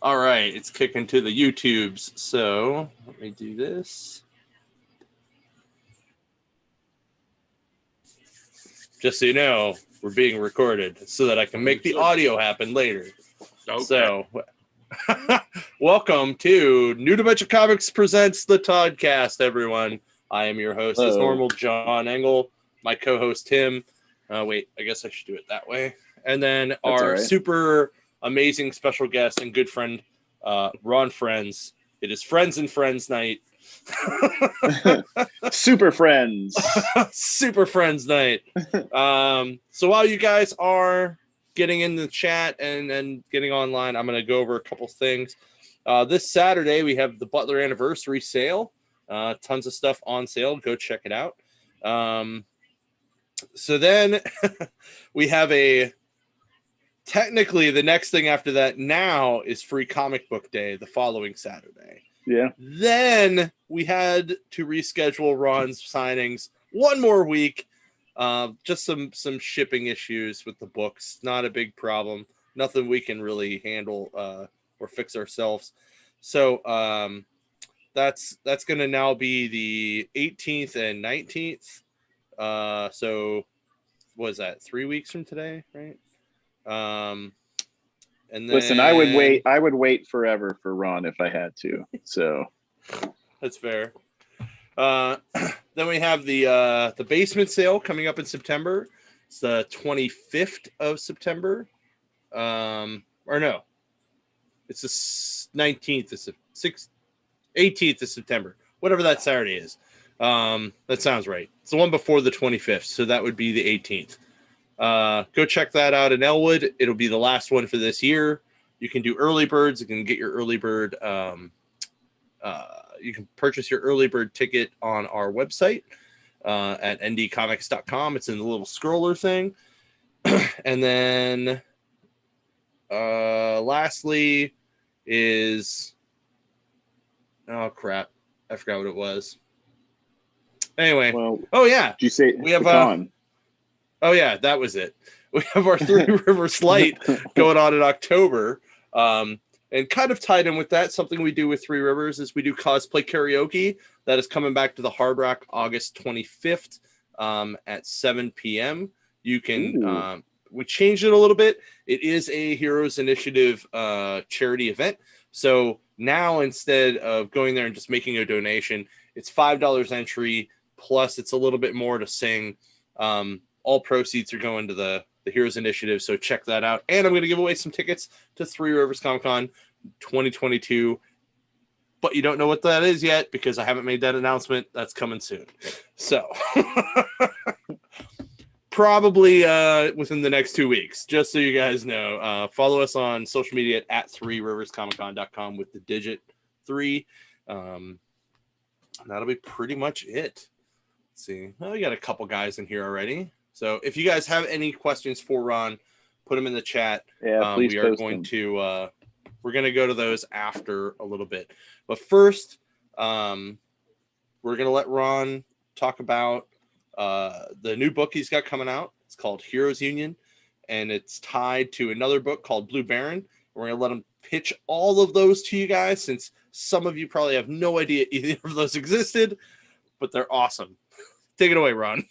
All right, it's kicking to the YouTubes. So let me do this. Just so you know, we're being recorded so that I can make the audio happen later. Okay. So, welcome to New Dimension Comics presents the Toddcast, everyone. I am your host, as normal, John Engel. My co-host, Tim. Wait, I guess I should do it that way. And then our super amazing special guest and good friend, Ron Frenz. It is Friends and Friends night. Super Friends. Super Friends night. So while you guys are getting in the chat and getting online, I'm going to go over a couple things. This Saturday, we have the Butler Anniversary sale. Tons of stuff on sale. Go check it out. So then we have technically the next thing after that now is Free Comic Book Day the following Saturday. Yeah. Then we had to reschedule Ron's signings one more week. Just some shipping issues with the books. Not a big problem. Nothing we can really handle or fix ourselves. So that's going to now be the 18th and 19th. So what is that? 3 weeks from today, right? And then, listen, I would wait forever for Ron if I had to. So that's fair. Then we have the basement sale coming up in September. It's the 25th of September. Or no, it's the 19th of 18th of September, whatever that Saturday is. That sounds right. It's the one before the 25th, so that would be the 18th. Go check that out in Elwood. It'll be the last one for this year. You can do early birds. You can get your early bird. You can purchase your early bird ticket on our website at ndcomics.com. It's in the little scroller thing. And then lastly is, oh crap, I forgot what it was. Anyway, oh yeah, did you say we have oh yeah, that was it. We have our Three Rivers Light going on in October. And kind of tied in with that, something we do with Three Rivers is we do cosplay karaoke. That is coming back to the Hard Rock August 25th at 7 p.m. You can, we changed it a little bit. It is a Heroes Initiative charity event. So now instead of going there and just making a donation, it's $5 entry, plus it's a little bit more to sing. All proceeds are going to the Heroes Initiative, so check that out. And I'm going to give away some tickets to Three Rivers Comic Con 2022, but you don't know what that is yet because I haven't made that announcement. That's coming soon. So probably within the next 2 weeks, just so you guys know. Follow us on social media at 3riverscomiccon.com with the digit 3. That'll be pretty much it. Let's see. Well, we got a couple guys in here already. So if you guys have any questions for Ron, put them in the chat. Yeah, please. We are going to we're going to go to those after a little bit. But first, we're going to let Ron talk about the new book he's got coming out. It's called Heroes Union, and it's tied to another book called Blue Baron. We're going to let him pitch all of those to you guys, since some of you probably have no idea either of those existed, but they're awesome. Take it away, Ron.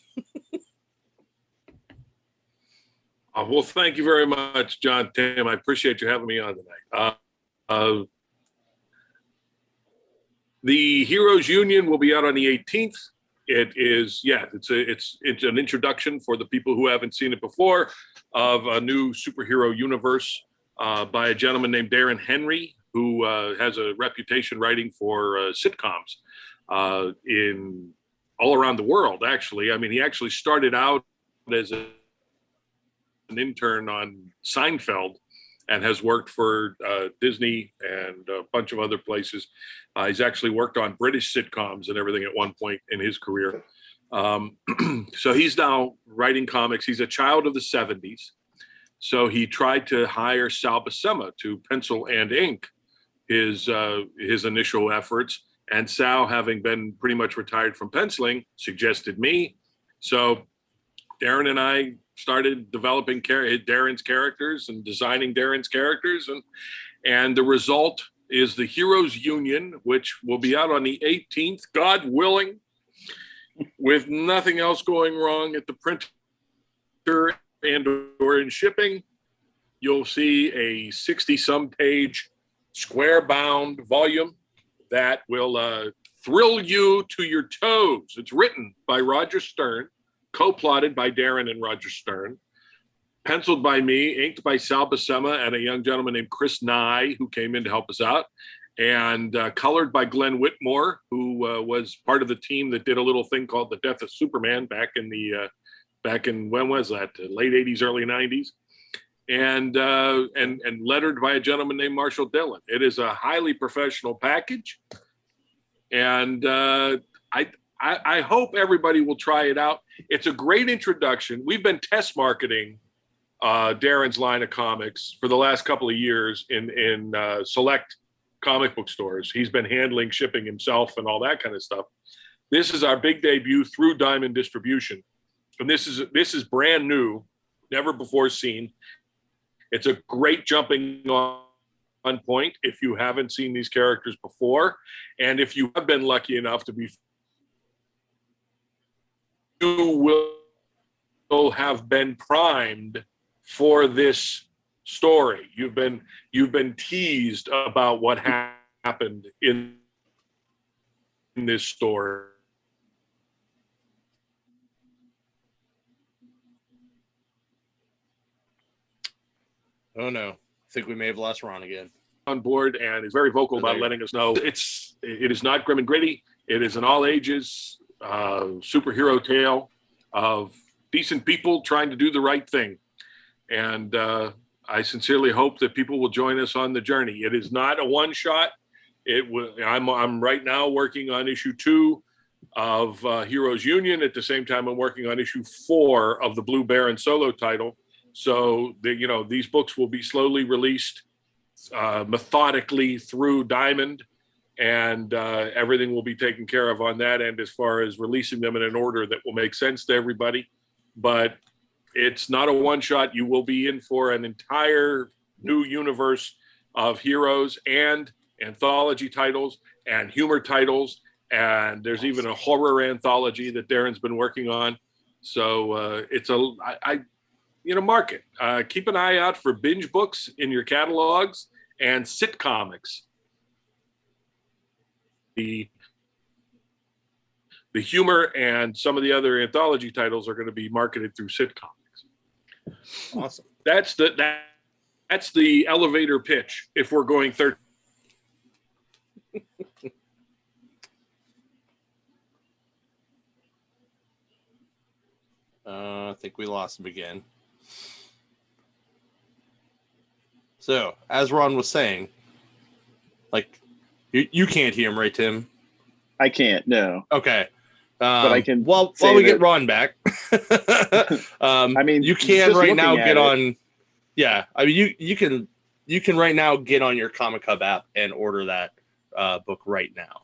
Well, thank you very much, John, Tim. I appreciate you having me on tonight. The Heroes Union will be out on the 18th. It is, it's an introduction for the people who haven't seen it before of a new superhero universe by a gentleman named Darren Henry, who has a reputation writing for sitcoms in all around the world. Actually, I mean, he actually started out as an intern on Seinfeld and has worked for Disney and a bunch of other places. He's actually worked on British sitcoms and everything at one point in his career. So he's now writing comics. He's a child of the 70s. So he tried to hire Sal Buscema to pencil and ink his initial efforts. And Sal, having been pretty much retired from penciling, suggested me. So Darren and I started developing Darren's characters and designing Darren's characters, and the result is the Heroes Union, which will be out on the 18th, God willing, with nothing else going wrong at the printer and or in shipping. You'll see a 60-some page square-bound volume that will thrill you to your toes. It's written by Roger Stern, co-plotted by Darren and Roger Stern, penciled by me, inked by Sal Buscema and a young gentleman named Chris Nye, who came in to help us out, and colored by Glenn Whitmore, who was part of the team that did a little thing called The Death of Superman back in when was that? Late 80s, early 90s. And lettered by a gentleman named Marshall Dillon. It is a highly professional package, and I hope everybody will try it out. It's a great introduction. We've been test marketing Darren's line of comics for the last couple of years in select comic book stores. He's been handling shipping himself and all that kind of stuff. This is our big debut through Diamond Distribution, and this is brand new, never before seen. It's a great jumping on point if you haven't seen these characters before. And if you have been lucky enough to be, you will have been primed for this story. You've been teased about what happened in this story. Oh no, I think we may have lost Ron again. On board and is very vocal about letting us know it is not grim and gritty. It is an all ages superhero tale of decent people trying to do the right thing. And I sincerely hope that people will join us on the journey. It is not a one shot. I'm right now working on issue 2 of Heroes Union. At the same time, I'm working on issue 4 of the Blue Baron solo title. So these books will be slowly released methodically through Diamond, and everything will be taken care of on that end as far as releasing them in an order that will make sense to everybody. But it's not a one shot. You will be in for an entire new universe of heroes and anthology titles and humor titles. And there's even a horror anthology that Darren's been working on. So mark it. Keep an eye out for binge books in your catalogs and sitcomics. The humor and some of the other anthology titles are going to be marketed through sitcomics. Awesome. That's the elevator pitch if we're going third. I think we lost him again. So, as Ron was saying, like, you can't hear him, right, Tim? I can't, no. Okay. But I can. While we get Ron back, I mean, you can right now get on. Yeah, I mean, you can right now get on your Comic Hub app and order that book right now.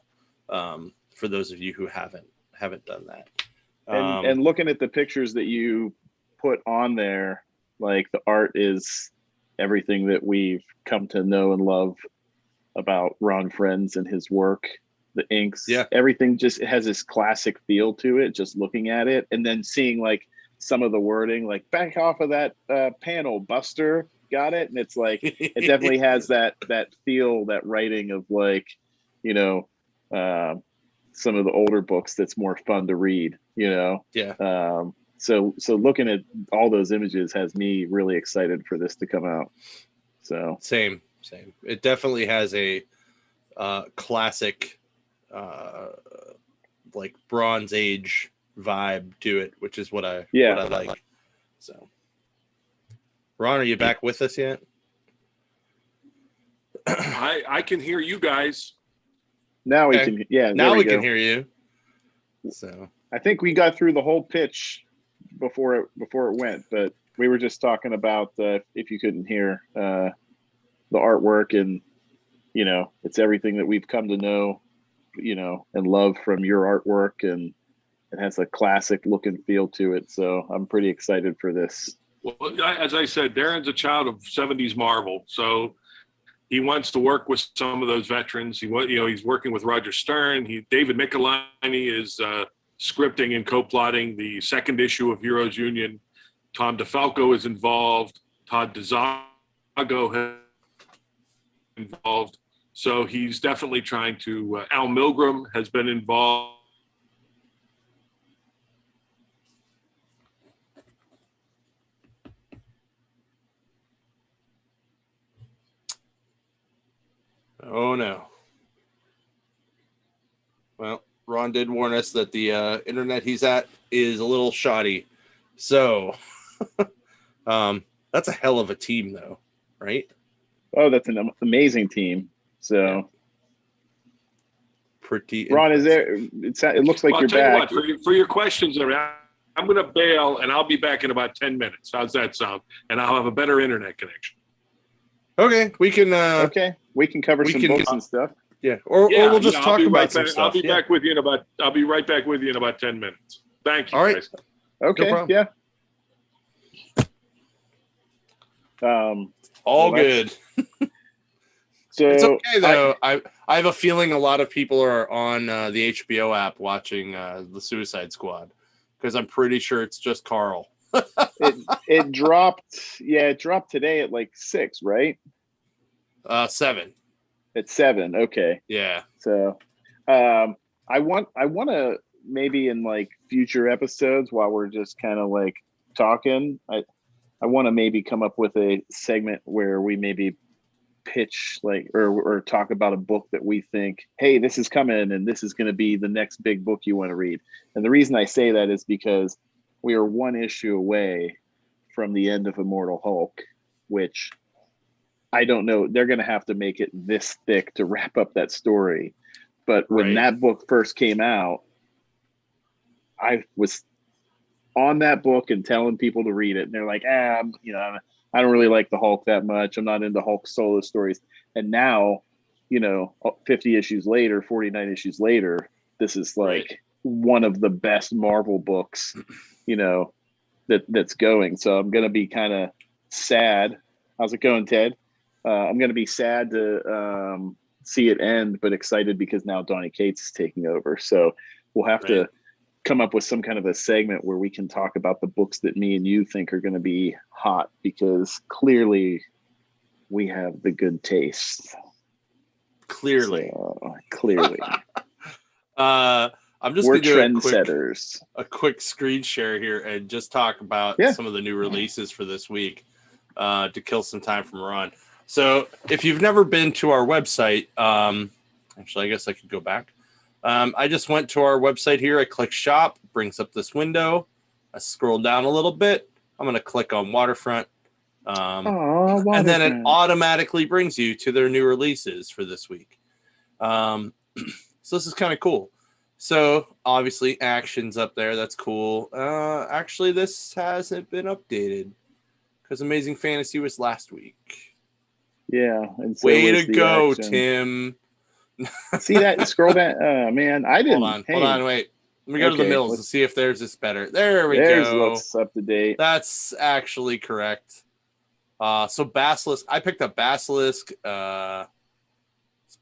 For those of you who haven't done that. And looking at the pictures that you put on there, like the art is everything that we've come to know and love about Ron Frenz and his work. The inks, everything just has this classic feel to it, just looking at it. And then seeing like some of the wording, like back off of that panel, Buster, got it? And it's like, it definitely has that feel, that writing of like, some of the older books that's more fun to read, Yeah. So looking at all those images has me really excited for this to come out. So same. It definitely has a classic, like Bronze Age vibe to it, which is what I like. So, Ron, are you back with us yet? I can hear you guys. Now we can. Yeah, now we can hear you. So I think we got through the whole pitch before it went, but we were just talking about if you couldn't hear the artwork, and it's everything that we've come to know, and love from your artwork, and it has a classic look and feel to it. So I'm pretty excited for this. Well, as I said, Darren's a child of 70s Marvel, so he wants to work with some of those veterans. He's working with Roger Stern. David Michelinie is scripting and co-plotting the second issue of Heroes Union. Tom DeFalco is involved. Todd DeZago has involved. So he's definitely trying to. Al Milgrom has been involved. Oh no. Well, Ron did warn us that the internet he's at is a little shoddy. So that's a hell of a team though, right? Oh, that's an amazing team. So yeah. Pretty Ron, is there it looks like you're back. For your questions, I'm going to bail and I'll be back in about 10 minutes. How's that sound? And I'll have a better internet connection. Okay, we can we can cover some books and stuff. Yeah, or we'll just talk about some stuff. I'll be back with you in about 10 minutes. Thank you. All right. Guys. Okay. No yeah. All good. So it's okay though. I have a feeling a lot of people are on the HBO app watching the Suicide Squad because I'm pretty sure it's just Carl. it dropped. Yeah, it dropped today at like 6, right? 7. At 7. Okay. Yeah. So, I want to maybe in like future episodes while we're just kind of like talking, I want to maybe come up with a segment where we maybe pitch like or talk about a book that we think, hey, this is coming and this is going to be the next big book you want to read. And the reason I say that is because we are one issue away from the end of Immortal Hulk, which I don't know. They're going to have to make it this thick to wrap up that story. But when that book first came out, I was on that book and telling people to read it. And they're like, I don't really like the Hulk that much. I'm not into Hulk solo stories. And now, 50 issues later, 49 issues later, this is like one of the best Marvel books, that's going. So I'm going to be kind of sad. How's it going, Ted? I'm going to be sad to see it end, but excited because now Donny Cates is taking over. So we'll have to come up with some kind of a segment where we can talk about the books that me and you think are going to be hot, because clearly we have the good taste. Clearly. I'm just going to do trendsetters. A quick screen share here and just talk about some of the new releases for this week to kill some time from Ron. So if you've never been to our website, actually, I guess I could go back. I just went to our website here. I click shop, brings up this window. I scroll down a little bit. I'm going to click on Waterfront. And then it automatically brings you to their new releases for this week. So this is kind of cool. So obviously Action's up there. That's cool. Actually, this hasn't been updated because Amazing Fantasy was last week. Yeah. And so way to go, Action. Tim. See that? Scroll down. Oh, man. I didn't. Hold on. Wait. Let me go to the mills and see if theirs is better. There we go. Looks up to date. That's actually correct. So Basilisk. I picked up Basilisk. It's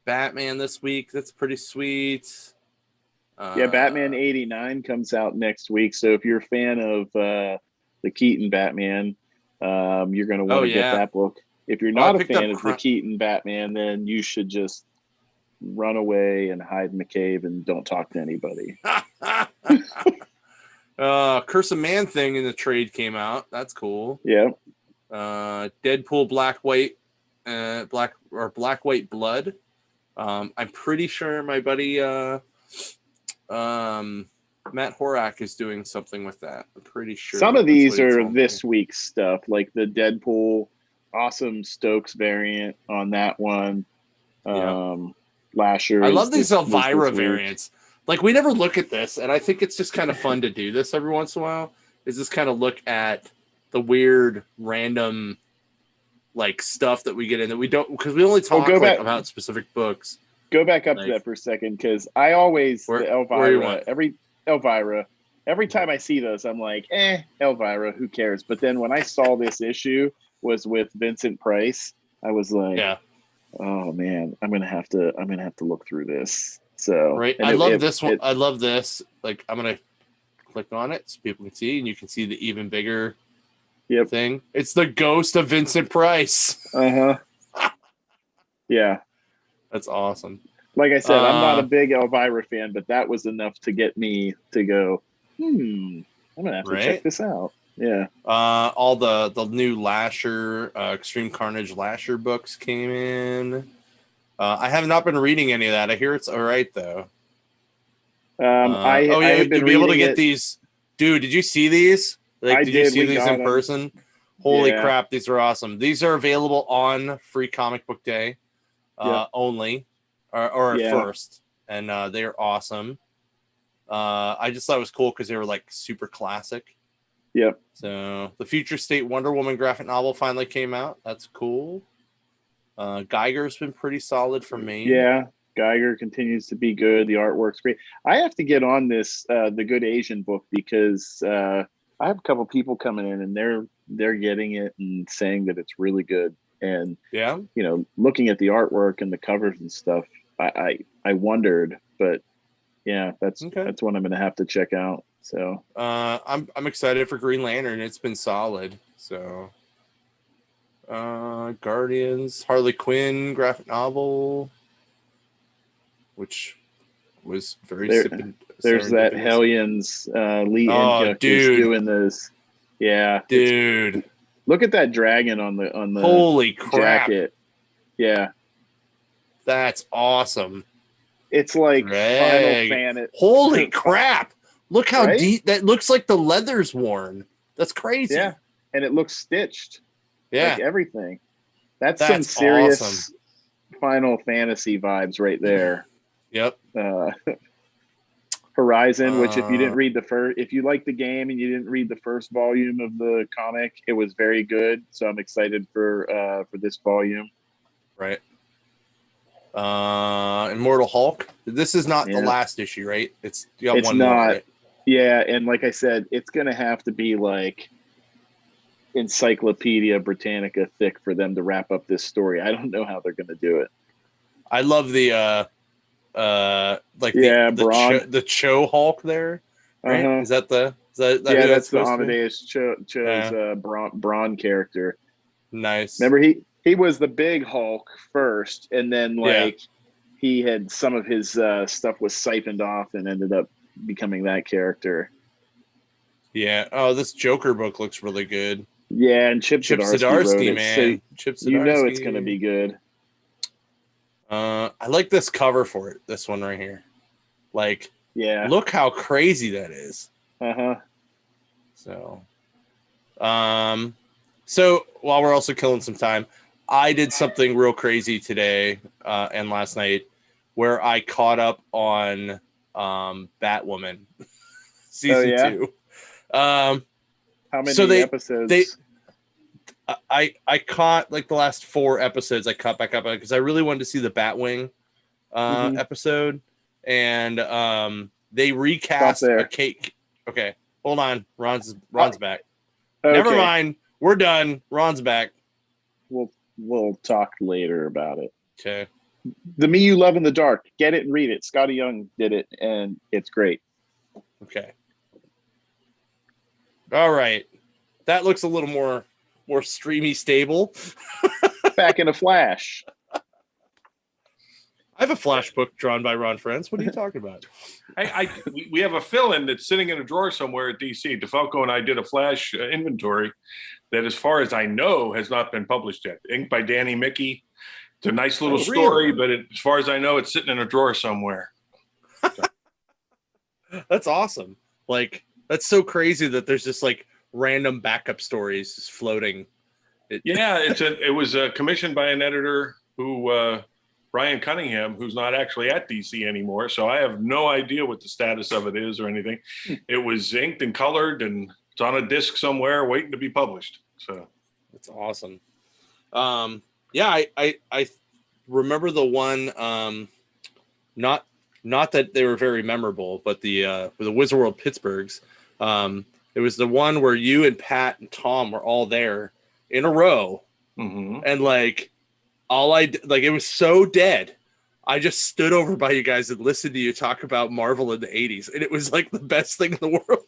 Batman this week. That's pretty sweet. Batman 89 comes out next week. So if you're a fan of the Keaton Batman, you're going to want to get that book. If you're not a fan of the Keaton Batman, then you should just run away and hide in the cave and don't talk to anybody. Curse of Man thing in the trade came out. That's cool. Yeah. Deadpool Black White Blood. I'm pretty sure my buddy Matt Horak is doing something with that. I'm pretty sure. Some of these are this week's stuff, like the Deadpool Awesome Stokes variant on that one. Lasher. I love these Elvira variants. Like, we never look at this, and I think it's just kind of fun to do this every once in a while. Is just kind of look at the weird, random, like, stuff that we get in that we don't, because we only talk about specific books. Go back up to that for a second, because I always every Elvira, every time I see those, I'm like, Elvira, who cares? But then when I saw this issue was with Vincent Price, I was like, Yeah. oh man, I'm gonna have to look through this. So Right. and I love this one. I love this. Like, I'm gonna click on it so people can see, and you can see the even bigger thing. It's the ghost of Vincent Price. Yeah. That's awesome. Like I said, I'm not a big Elvira fan, but that was enough to get me to go, I'm gonna have to check this out. Yeah. All the new Lasher, Extreme Carnage Lasher books came in. I have not been reading any of that. I hear it's all right though. You'll be able to get these. Dude, did you see these? Like, did you see these in person? Holy crap, these are awesome. These are available on Free Comic Book Day only, or at first, and they're awesome. I just thought it was cool because they were like super classic. Yep. So the Future State Wonder Woman graphic novel finally came out. That's cool. Geiger's been pretty solid for me. Yeah, Geiger continues to be good. The artwork's great. I have to get on this The Good Asian book because I have a couple people coming in and they're getting it and saying that it's really good. And looking at the artwork and the covers and stuff, I wondered, but yeah, that's one I'm gonna have to check out. So I'm excited for Green Lantern. It's been solid. So Guardians, Harley Quinn graphic novel, which was very there's that Hellions Lee Inhyuk is doing this. Yeah, dude. Look at that dragon on the holy crap jacket. Yeah. That's awesome. It's like Final Fantasy. Holy crap. Look how deep that looks, like the leather's worn. That's crazy. Yeah. And it looks stitched. Yeah. Like everything. That's some serious awesome. Final Fantasy vibes right there. Yep. Horizon, which if you didn't read if you liked the game and you didn't read the first volume of the comic, it was very good. So I'm excited for this volume. Right. Immortal Hulk. This is not the last issue, right? It's one not. More, right? Yeah, and like I said, it's gonna have to be like Encyclopedia Britannica thick for them to wrap up this story. I don't know how they're gonna do it. I love the the Cho Hulk there. Right? Is that that's the Amadeus Cho's Braun character. Nice. Remember he was the big Hulk first, and then he had some of his stuff was siphoned off and ended up becoming that character. Yeah. Oh, this Joker book looks really good. Yeah, and Chip Zdarsky, man. So Chip Zdarsky. You know it's going to be good. I like this cover for it. This one right here. Like, look how crazy that is. So, so while we're also killing some time, I did something real crazy today and last night where I caught up on Batwoman season 2. How many episodes? I caught like the last 4 episodes. I caught back up because I really wanted to see the Batwing episode, and they recast a cake. Okay, hold on. Ron's back. Okay. Never mind. We're done. Ron's back. We'll talk later about it. Okay. The Me You Love in the Dark. Get it and read it. Scotty Young did it, and it's great. Okay. All right. That looks a little more streamy stable. Back in a Flash. I have a Flash book drawn by Ron Frenz. What are you talking about? We have a fill-in that's sitting in a drawer somewhere at DC. DeFalco and I did a Flash inventory that, as far as I know, has not been published yet. Inked by Danny Mickey. It's a nice little story, but as far as I know, it's sitting in a drawer somewhere. So. That's awesome. Like, that's so crazy that there's just like random backup stories just floating. It was commissioned by an editor who Brian Cunningham, who's not actually at DC anymore. So I have no idea what the status of it is or anything. It was inked and colored, and it's on a disc somewhere waiting to be published. So that's awesome. I remember the one, not not that they were very memorable, but the Wizard World Pittsburghs. It was the one where you and Pat and Tom were all there in a row, and like it was so dead. I just stood over by you guys and listened to you talk about Marvel in the 80s, and it was like the best thing in the world.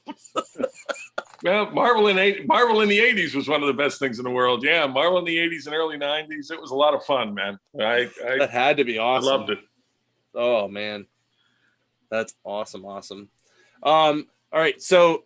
Well, Marvel in the 80s was one of the best things in the world. Yeah, Marvel in the 80s and early 90s. It was a lot of fun, man. That had to be awesome. I loved it. Oh man, that's awesome. All right, so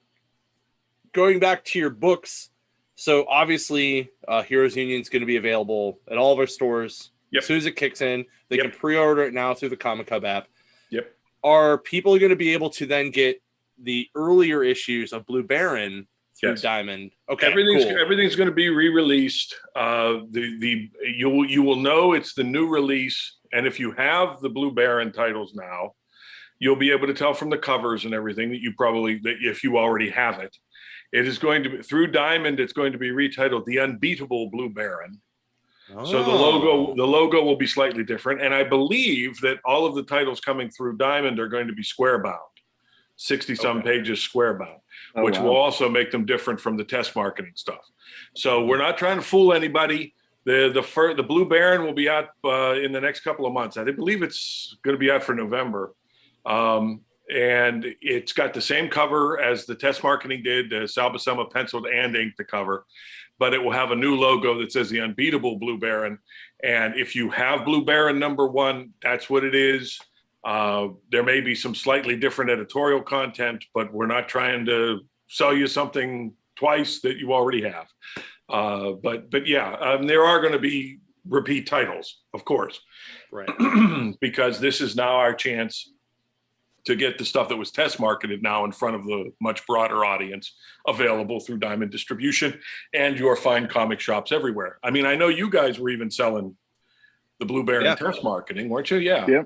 going back to your books, so obviously Heroes Union is going to be available at all of our stores. Yep. As soon as it kicks in, they can pre-order it now through the Comic Hub app. Yep. Are people going to be able to then get the earlier issues of Blue Baron through Diamond? Okay, everything's going to be re-released. You will know it's the new release, and if you have the Blue Baron titles now, you'll be able to tell from the covers and everything that if you already have it. It is going to be through Diamond. It's going to be retitled The Unbeatable Blue Baron. So the logo will be slightly different, and I believe that all of the titles coming through Diamond are going to be square bound, 60-some pages square bound, which will also make them different from the test marketing stuff. So we're not trying to fool anybody. The Blue Baron will be out in the next couple of months. I believe it's going to be out for November, and it's got the same cover as the test marketing did. Sal Buscema penciled and inked the cover. But it will have a new logo that says The Unbeatable Blue Baron. And if you have Blue Baron #1, that's what it is. There may be some slightly different editorial content, but we're not trying to sell you something twice that you already have. But yeah, there are going to be repeat titles, of course. Right. Because this is now our chance to get the stuff that was test marketed now in front of the much broader audience, available through Diamond Distribution and your fine comic shops everywhere. I mean, I know you guys were even selling the Blue Baron test marketing, weren't you? Yeah.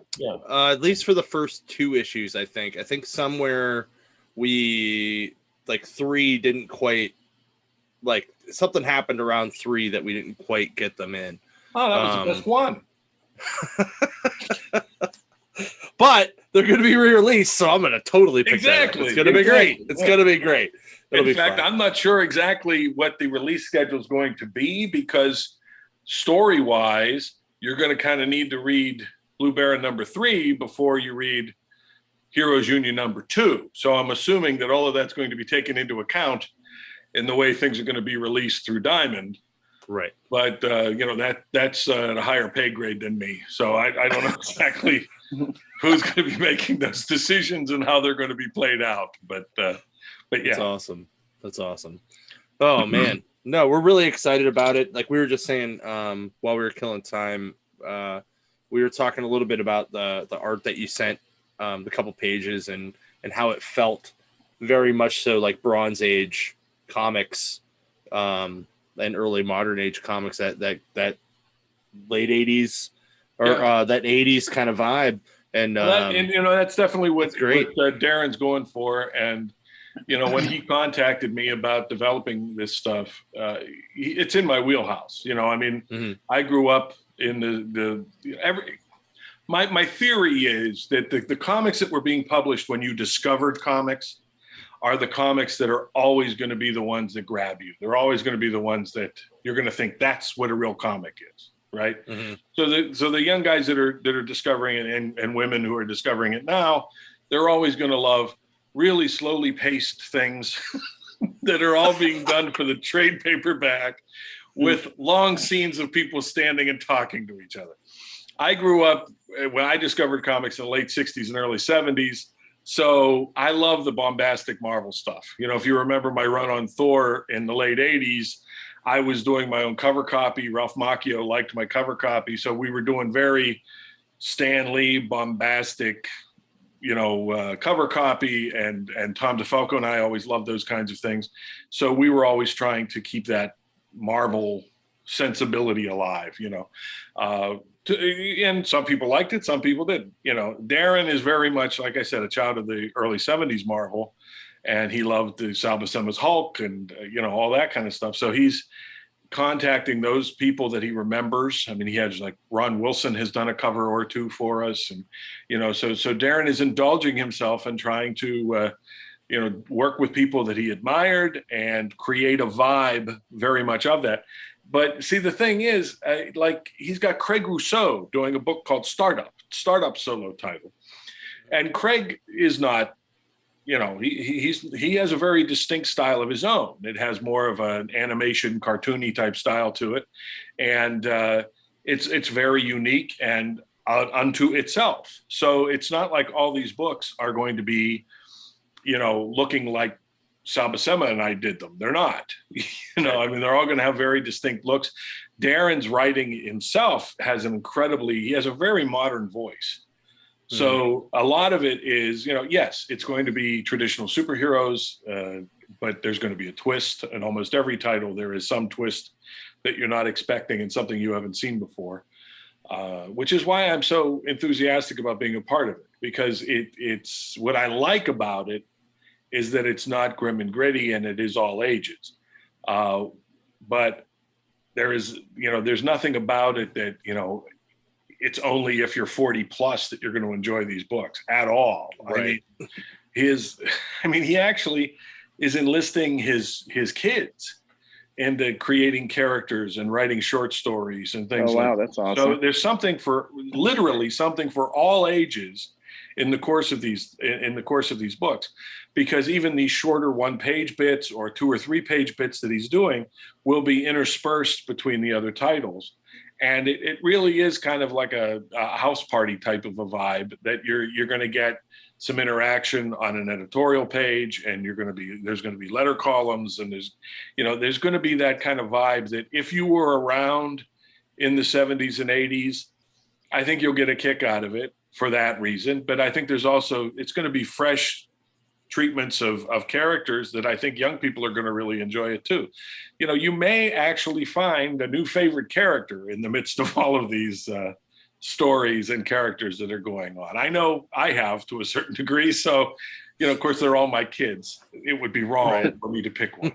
At least for the first 2 issues, I think. I think somewhere we, 3 didn't quite, something happened around 3 that we didn't quite get them in. Oh, that was the best one. But they're going to be re-released, so I'm going to totally pick that up. It's going to be great. It's going to be great. In fact, I'm not sure exactly what the release schedule is going to be, because story-wise, you're going to kind of need to read Blue Baron #3 before you read Heroes Union #2. So I'm assuming that all of that's going to be taken into account in the way things are going to be released through Diamond. Right. But, that's at a higher pay grade than me. So I don't know exactly who's going to be making those decisions and how they're going to be played out. But yeah. That's awesome. Oh, man. No, we're really excited about it. Like we were just saying while we were killing time, we were talking a little bit about the art that you sent, the couple pages, and how it felt very much so like Bronze Age comics and early modern age comics, that late 80s or that 80s kind of vibe. And that's definitely what Darren's going for. And when he contacted me about developing this stuff, it's in my wheelhouse. I grew up in my theory is that the comics that were being published when you discovered comics are the comics that are always going to be the ones that grab you. They're always going to be the ones that you're going to think that's what a real comic is, right? Mm-hmm. So the young guys that are discovering it, and women who are discovering it now, they're always going to love really slowly paced things that are all being done for the trade paperback with long scenes of people standing and talking to each other. I grew up when I discovered comics in the late 60s and early 70s. So I love the bombastic Marvel stuff. If you remember my run on Thor in the late 80s, I was doing my own cover copy. Ralph Macchio liked my cover copy. So we were doing very Stan Lee, bombastic, cover copy, and Tom DeFalco and I always loved those kinds of things. So we were always trying to keep that Marvel sensibility alive, and some people liked it, some people didn't. Darren is very much, like I said, a child of the early 70s Marvel, and he loved the Sal Buscema's Hulk and all that kind of stuff. So he's contacting those people that he remembers. I mean, he has like Ron Wilson has done a cover or two for us, and so Darren is indulging himself and trying to work with people that he admired and create a vibe very much of that. But see, the thing is, like, he's got Craig Rousseau doing a book called Startup solo title, and Craig is not. He has a very distinct style of his own. It has more of an animation, cartoony type style to it, and it's very unique and unto itself. So it's not like all these books are going to be, looking like Sal Buscema and I did them. They're not. I mean, they're all going to have very distinct looks. Darren's writing himself has he has a very modern voice. So a lot of it is, yes, it's going to be traditional superheroes, but there's going to be a twist. In almost every title, there is some twist that you're not expecting and something you haven't seen before, which is why I'm so enthusiastic about being a part of it, because it's what I like about it is that it's not grim and gritty and it is all ages. But there's nothing about it that, it's only if you're 40 plus that you're going to enjoy these books at all. Right. I mean, he actually is enlisting his kids into creating characters and writing short stories and things. Oh, wow, that's awesome. So there's literally something for all ages in the course of these books, because even these shorter 1-page bits or 2 or 3 page bits that he's doing will be interspersed between the other titles. And it really is kind of like a house party type of a vibe, that you're going to get some interaction on an editorial page, and there's going to be letter columns, and there's going to be that kind of vibe that if you were around in the 70s and 80s, I think you'll get a kick out of it for that reason. But I think it's going to be fresh treatments of characters that I think young people are going to really enjoy it too. You may actually find a new favorite character in the midst of all of these stories and characters that are going on. I know I have, to a certain degree. So, of course, they're all my kids. It would be wrong for me to pick one.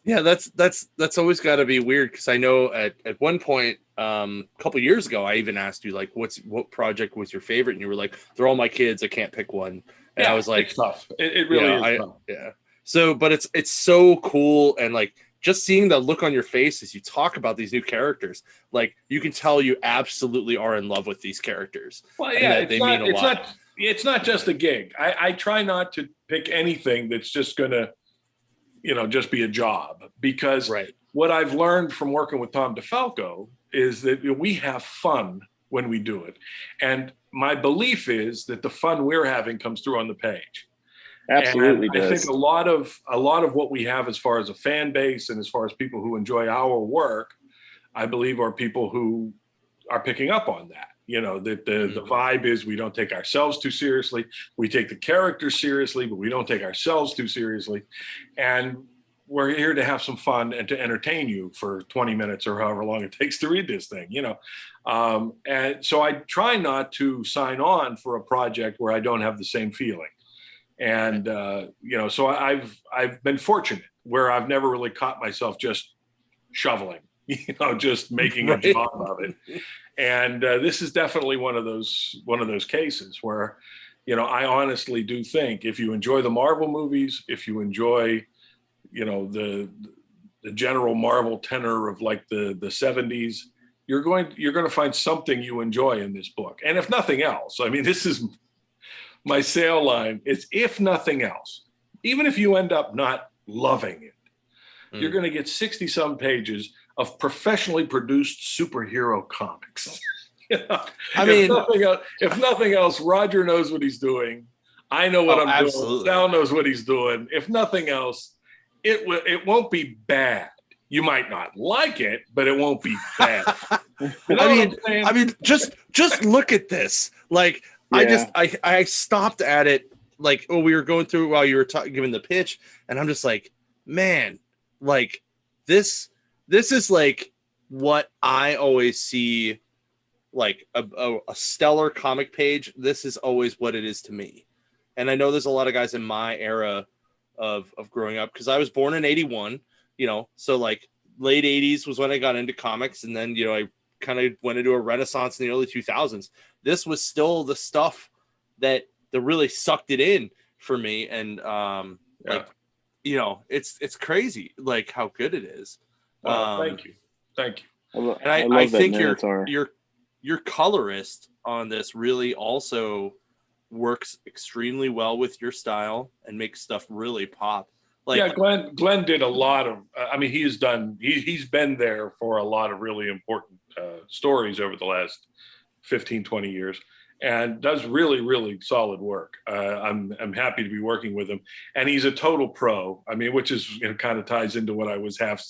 Yeah, that's always got to be weird, because I know at one point a couple years ago I even asked you, like, what project was your favorite, and you were like, they're all my kids, I can't pick one. And I was like, it's tough. It really is tough. Yeah. So, but it's so cool, and like just seeing the look on your face as you talk about these new characters, like you can tell you absolutely are in love with these characters. Well, yeah, it's not just a gig. I try not to pick anything that's just gonna just be a job, because what I've learned from working with Tom DeFalco is that we have fun when we do it. And my belief is that the fun we're having comes through on the page. Absolutely. And I think a lot of what we have as far as a fan base and as far as people who enjoy our work, I believe are people who are picking up on that. That the vibe is, we don't take ourselves too seriously. We take the characters seriously, but we don't take ourselves too seriously. And we're here to have some fun and to entertain you for 20 minutes or however long it takes to read this thing, And so I try not to sign on for a project where I don't have the same feeling. And, so I've been fortunate where I've never really caught myself just shoveling, just making a job of it. And this is definitely one of those cases where, I honestly do think if you enjoy the Marvel movies, if you enjoy, the general Marvel tenor of like the 70s, you're going to find something you enjoy in this book. And if nothing else, I mean, this is my sale line. It's, if nothing else, even if you end up not loving it, you're going to get 60 some pages of professionally produced superhero comics. If nothing else, Roger knows what he's doing. I know what I'm doing. Sal knows what he's doing. If nothing else, it won't be bad. You might not like it, but it won't be bad. I mean, just look at this. Like, yeah. I stopped at it, like, we were going through while you were giving the pitch, and I'm just like, man, like this is like what I always see, like a stellar comic page. This is always what it is to me. And I know there's a lot of guys in my era of growing up, because I was born in 81. so like late 80s was when I got into comics, and then I kind of went into a renaissance in the early 2000s. This was still the stuff that really sucked it in for me, and it's crazy like how good it is. Thank you. And I think your colorist on this really also works extremely well with your style and makes stuff really pop. Like, Glenn did a lot of, he's been there for a lot of really important stories over the last 15, 20 years, and does really, really solid work. I'm happy to be working with him, and he's a total pro. Which is kind of ties into what I was half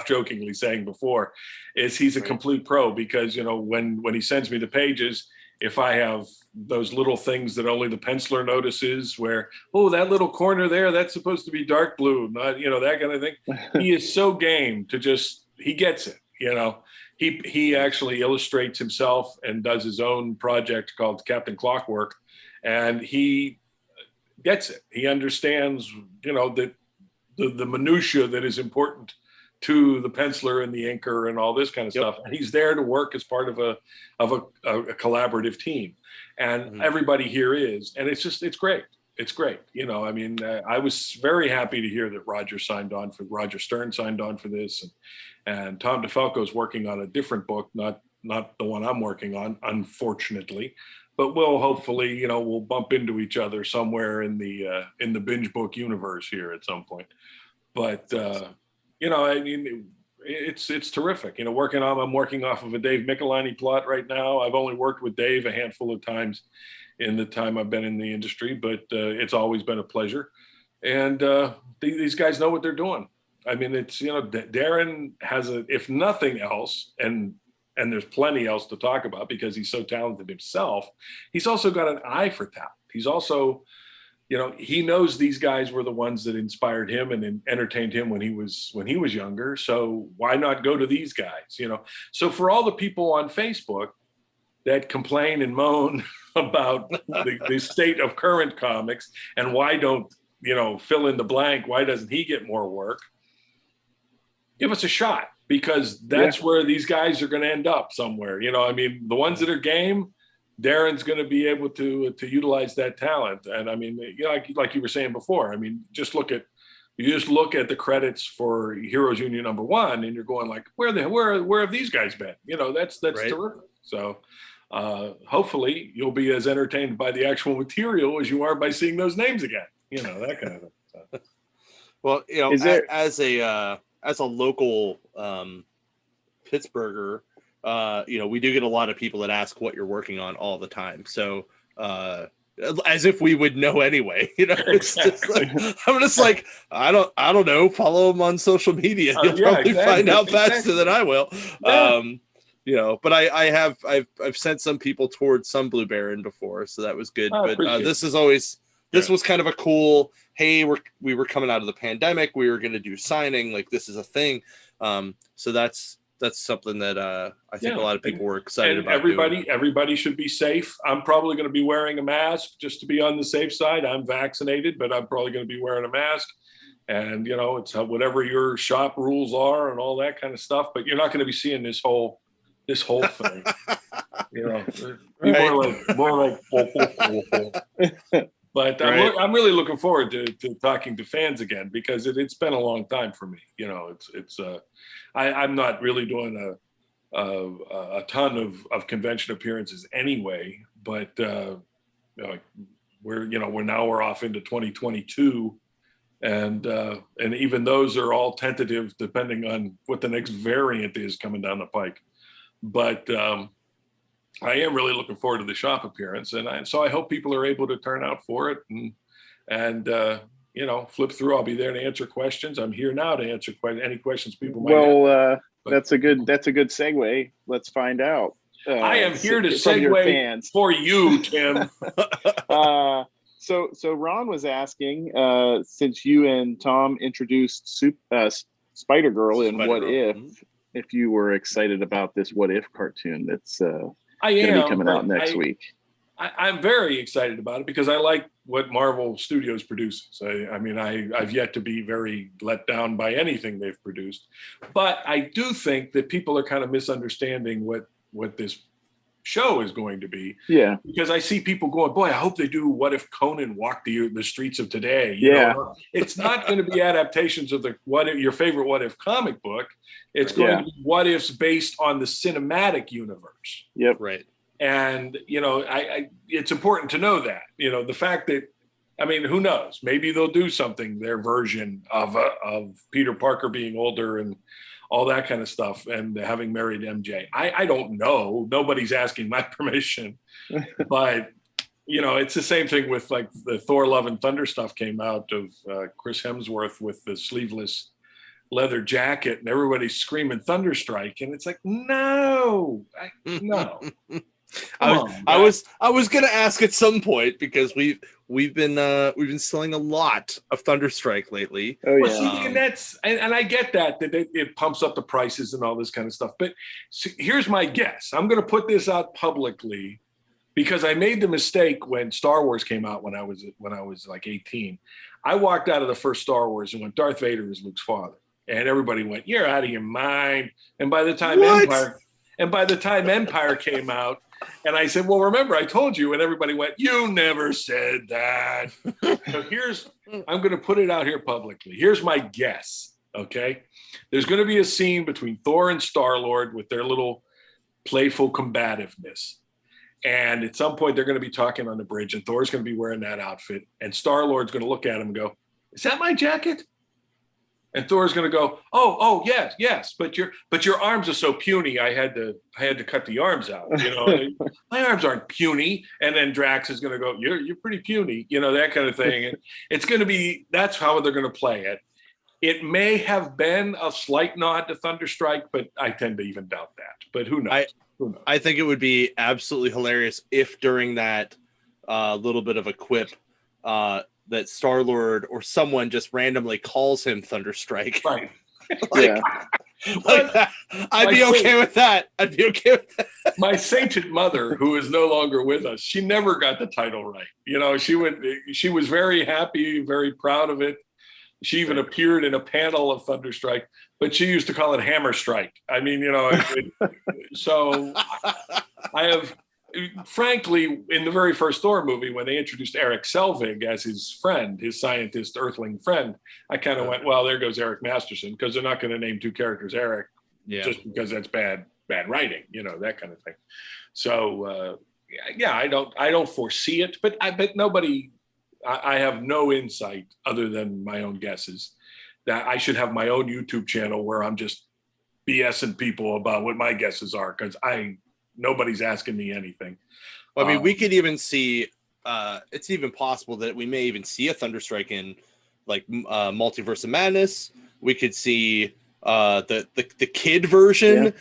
jokingly saying before, is he's a complete pro, because when he sends me the pages, if I have those little things that only the penciler notices, where, oh, that little corner there, that's supposed to be dark blue, not, that kind of thing. He is so game to he gets it, He actually illustrates himself and does his own project called Captain Clockwork, and he gets it. He understands, that the minutia that is important to the penciler and the inker and all this kind of stuff. And he's there to work as part of a collaborative team. And everybody here is, and it's great. It's great. I was very happy to hear that Roger Stern signed on for this. And Tom DeFalco is working on a different book, not the one I'm working on, unfortunately. But we'll hopefully, we'll bump into each other somewhere in the binge book universe here at some point. But it's terrific. I'm working off of a Dave Michelini plot right now. I've only worked with Dave a handful of times in the time I've been in the industry, but it's always been a pleasure. And these guys know what they're doing. It's, Darren has if nothing else, and there's plenty else to talk about because he's so talented himself, he's also got an eye for talent. He's also, he knows these guys were the ones that inspired him and entertained him when he was younger. So why not go to these guys, So for all the people on Facebook that complain and moan about the state of current comics and why don't, fill in the blank, why doesn't he get more work? Give us a shot, because that's where these guys are going to end up somewhere. The ones that are game, Darren's going to be able to utilize that talent. And like you were saying before, just look at the credits for Heroes Union #1, and you're going like, where have these guys been? That's right. Terrific. So hopefully you'll be as entertained by the actual material as you are by seeing those names again. That kind of thing. So. Well, as a local Pittsburgher, we do get a lot of people that ask what you're working on all the time. So as if we would know anyway, it's just like, I'm just like, I don't know, follow them on social media. You'll probably find out faster than I will. Yeah. But I've sent some people towards some Blue Baron before, so that was good. But this is always, this was kind of a cool, hey, we were coming out of the pandemic, we were going to do signing, like this is a thing. So that's something that I think a lot of people were excited about. Everybody should be safe. I'm probably going to be wearing a mask just to be on the safe side. I'm vaccinated, but I'm probably going to be wearing a mask. And it's whatever your shop rules are and all that kind of stuff. But you're not going to be seeing this whole thing. More like. But I'm really looking forward to talking to fans again, because it's been a long time for me. I'm not really doing a ton of convention appearances anyway, but we're off into 2022, and even those are all tentative depending on what the next variant is coming down the pike. But I am really looking forward to the shop appearance, and so I hope people are able to turn out for it and flip through. I'll be there to answer questions. I'm here now to answer any questions people might have. That's a good segue. Let's find out. I am here to segue for you, Tim. So Ron was asking, since you and Tom introduced Spider-Girl in What if you were excited about this What If cartoon that's going to be coming out next week. I'm very excited about it because I like what Marvel Studios produces. I mean, I've yet to be very let down by anything they've produced, but I do think that people are kind of misunderstanding what this show is going to be. Yeah. Because I see people going, boy, I hope they do What If Conan Walked the Streets of Today. Yeah. It's not going to be adaptations of your favorite What If comic book. It's going to be what ifs based on the cinematic universe. Yep. Right. And, it's important to know that, the fact that, I mean, who knows? Maybe they'll do something, their version of Peter Parker being older and all that kind of stuff, and having married MJ. I don't know. Nobody's asking my permission, but it's the same thing with like the Thor: Love and Thunder stuff came out of Chris Hemsworth with the sleeveless leather jacket, and everybody's screaming Thunderstrike, and it's like, no. I was gonna ask at some point, because we've been selling a lot of Thunderstrike lately. Oh yeah. Well, see, and I get that it pumps up the prices and all this kind of stuff. But here's my guess. I'm going to put this out publicly because I made the mistake when Star Wars came out when I was like 18. I walked out of the first Star Wars and went, Darth Vader is Luke's father, and everybody went, "You're out of your mind." And by the time Empire came out, and I said, well, remember, I told you, and everybody went, you never said that. So I'm going to put it out here publicly. Here's my guess, okay? There's going to be a scene between Thor and Star-Lord with their little playful combativeness. And at some point, they're going to be talking on the bridge, and Thor's going to be wearing that outfit, and Star-Lord's going to look at him and go, is that my jacket? And Thor's going to go, oh, yes, but your arms are so puny. I had to cut the arms out. My arms aren't puny. And then Drax is going to go, you're pretty puny. That kind of thing. And it's going to be, that's how they're going to play it. It may have been a slight nod to Thunderstrike, but I tend to even doubt that. But who knows? I think it would be absolutely hilarious if during that little bit of a quip, that Star-Lord or someone just randomly calls him Thunderstrike. Right. I'd be okay with that. My sainted mother, who is no longer with us, she never got the title right. She was very happy, very proud of it. She even appeared in a panel of Thunderstrike, but she used to call it Hammer Strike. I mean, so I have, frankly, in the very first Thor movie, when they introduced Eric Selvig as his friend, his scientist Earthling friend, I kind of went, well, there goes Eric Masterson, because they're not going to name two characters Eric just because that's bad writing, that kind of thing. So, I don't foresee it, but nobody, I have no insight other than my own guesses that I should have my own YouTube channel where I'm just BSing people about what my guesses are, because nobody's asking me anything. Well, I mean, we could even see, it's even possible that we may even see a Thunderstrike in like Multiverse of Madness. We could see the kid version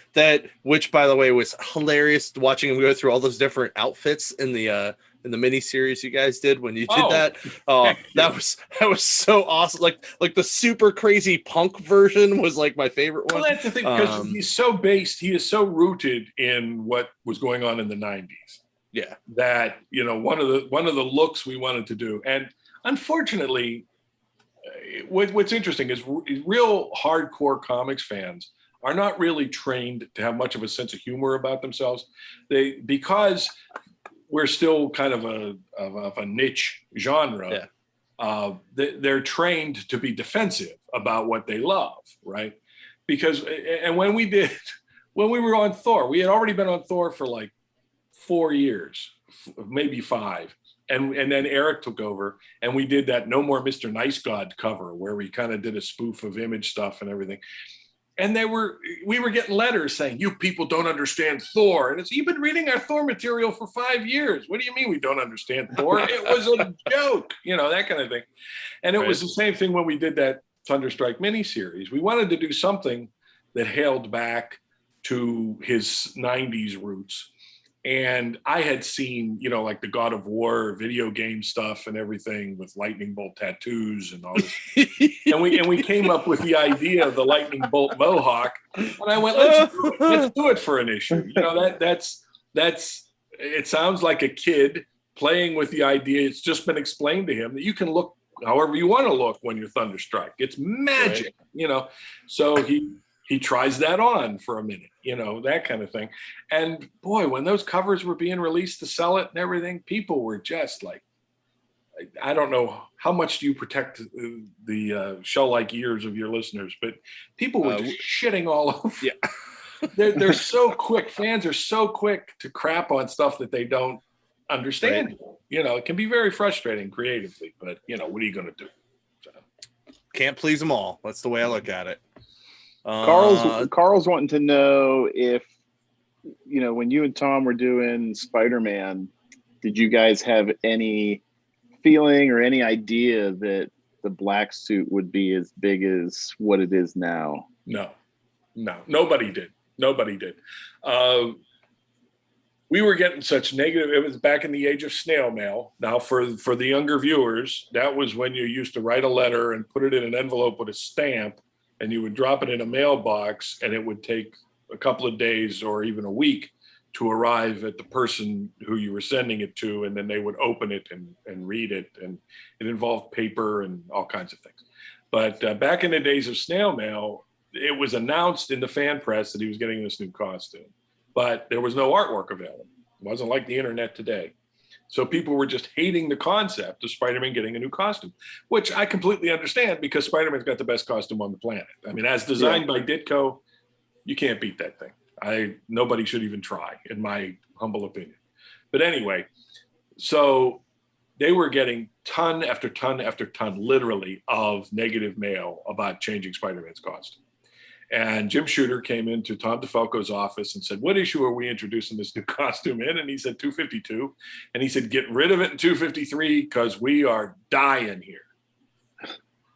which by the way was hilarious, watching him go through all those different outfits in the mini series you guys did when you did that. That was so awesome. Like the super crazy punk version was like my favorite one. Well, that's the thing, because he is so rooted in what was going on in the 90s. Yeah. That, one of the looks we wanted to do. And unfortunately, what's interesting is real hardcore comics fans are not really trained to have much of a sense of humor about themselves. Because we're still kind of a niche genre. Yeah. They're trained to be defensive about what they love, right? Because, and when we were on Thor, we had already been on Thor for like 4 years, maybe 5. And then Eric took over, and we did that No More Mr. Nice God cover where we kind of did a spoof of Image stuff and everything. And we were getting letters saying, you people don't understand Thor. And it's, you've been reading our Thor material for 5 years. What do you mean we don't understand Thor? It was a joke, that kind of thing. And it was the same thing when we did that Thunderstrike miniseries. We wanted to do something that hailed back to his 90s roots. And I had seen, like the God of War video game stuff and everything with lightning bolt tattoos and all this. and we came up with the idea of the lightning bolt mohawk. And I went, let's do it for an issue. That's it sounds like a kid playing with the idea. It's just been explained to him that you can look however you want to look when you're thunderstruck. It's magic, So he tries that on for a minute, that kind of thing. And boy, when those covers were being released to sell it and everything, people were just like, I don't know how much do you protect the shell-like ears of your listeners, but people were just shitting all over. Yeah. They're so quick. Fans are so quick to crap on stuff that they don't understand. Right. It can be very frustrating creatively, but what are you going to do? So. Can't please them all. That's the way I look at it. Carl's wanting to know if, when you and Tom were doing Spider-Man, did you guys have any feeling or any idea that the black suit would be as big as what it is now? No, nobody did. We were getting such negative. It was back in the age of snail mail. Now, for the younger viewers, that was when you used to write a letter and put it in an envelope with a stamp, and you would drop it in a mailbox, and it would take a couple of days or even a week to arrive at the person who you were sending it to, and then they would open it and read it, and it involved paper and all kinds of things. But back in the days of snail mail, it was announced in the fan press that he was getting this new costume, but there was no artwork available. It wasn't like the internet today. So people were just hating the concept of Spider-Man getting a new costume, which I completely understand because Spider-Man's got the best costume on the planet. I mean, as designed by Ditko, you can't beat that thing. Nobody should even try, in my humble opinion. But anyway, so they were getting ton after ton after ton, literally, of negative mail about changing Spider-Man's costume. And Jim Shooter came into Tom DeFalco's office and said, "What issue are we introducing this new costume in?" And he said, 252. And he said, "Get rid of it in 253 because we are dying here."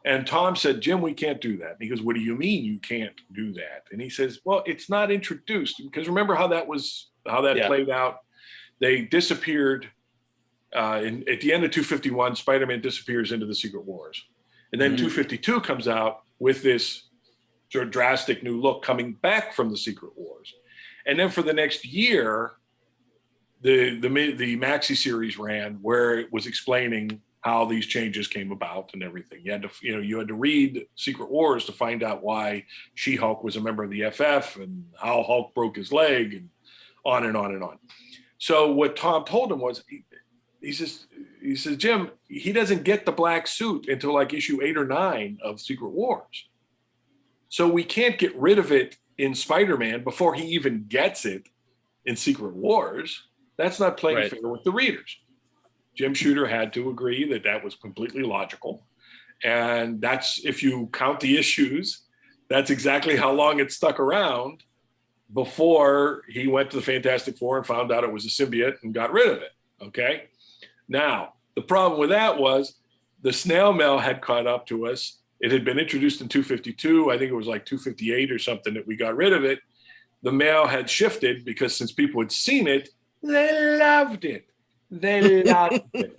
And Tom said, "Jim, we can't do that." And he goes, "What do you mean you can't do that?" And he says, "Well, it's not introduced." Because remember how that played out? They disappeared at the end of 251, Spider-Man disappears into the Secret Wars. And then 252 comes out with this sort of drastic new look coming back from the Secret Wars. And then for the next year, the maxi series ran where it was explaining how these changes came about and everything. You had to read Secret Wars to find out why She-Hulk was a member of the FF and how Hulk broke his leg and on and on and on. So what Tom told him was, he says, "Jim, he doesn't get the black suit until like issue 8 or 9 of Secret Wars. So we can't get rid of it in Spider-Man before he even gets it in Secret Wars. That's not playing fair with the readers." Jim Shooter had to agree that that was completely logical. And that's, if you count the issues, that's exactly how long it stuck around before he went to the Fantastic Four and found out it was a symbiote and got rid of it. Okay. Now, the problem with that was the snail mail had caught up to us. It had been introduced in 252. I think it was like 258 or something that we got rid of it. The mail had shifted because since people had seen it, they loved it. They loved it.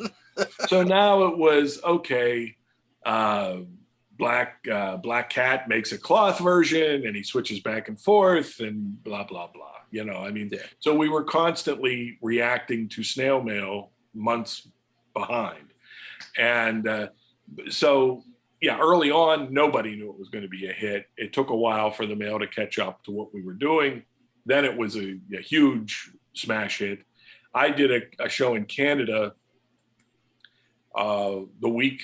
So now it was, okay, Black Cat makes a cloth version and he switches back and forth and blah, blah, blah. So we were constantly reacting to snail mail months behind. And early on, nobody knew it was going to be a hit. It took a while for the mail to catch up to what we were doing. Then it was a huge smash hit. I did a show in Canada the week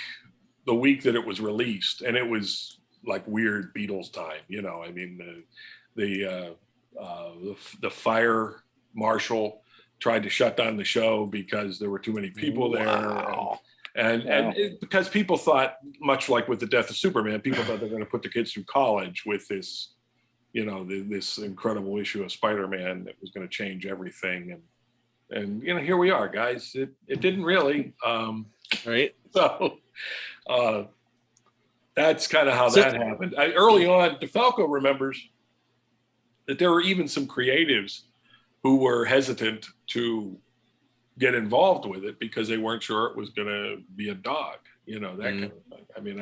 that it was released, and it was like weird Beatles time. The fire marshal tried to shut down the show because there were too many people there. Wow. Because people thought, much like with the death of Superman, people thought they were going to put the kids through college with this, this incredible issue of Spider-Man that was going to change everything. And here we are, guys. It didn't really. Right. So that's kind of how that happened. Early on, DeFalco remembers that there were even some creatives who were hesitant to get involved with it because they weren't sure it was going to be a dog, that kind of thing. I mean,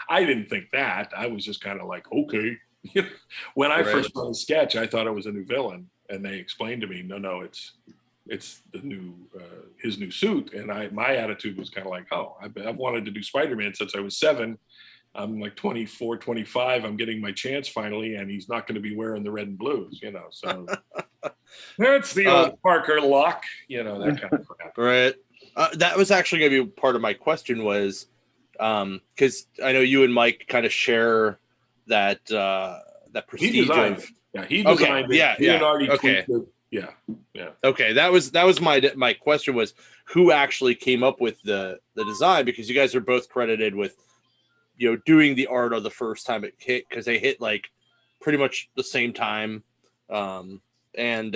I didn't think that. I was just kind of like, okay. When I first saw the sketch, I thought it was a new villain, and they explained to me, no, it's the new his new suit, and my attitude was kind of like, oh, I've wanted to do Spider-Man since I was 7. I'm like 24, 25. I'm getting my chance finally, and he's not going to be wearing the red and blues, you know. So that's the old Parker lock, you know, that kind of crap. Right. That was actually going to be part of my question was, because I know you and Mike kind of share that prestige He designed of. it. Yeah, he designed it. Yeah, Leonardi okay. tweaked it. Yeah. Okay, that was my question was who actually came up with the design, because you guys are both credited with, you know, doing the art of the first time it hit, because they hit like pretty much the same time, and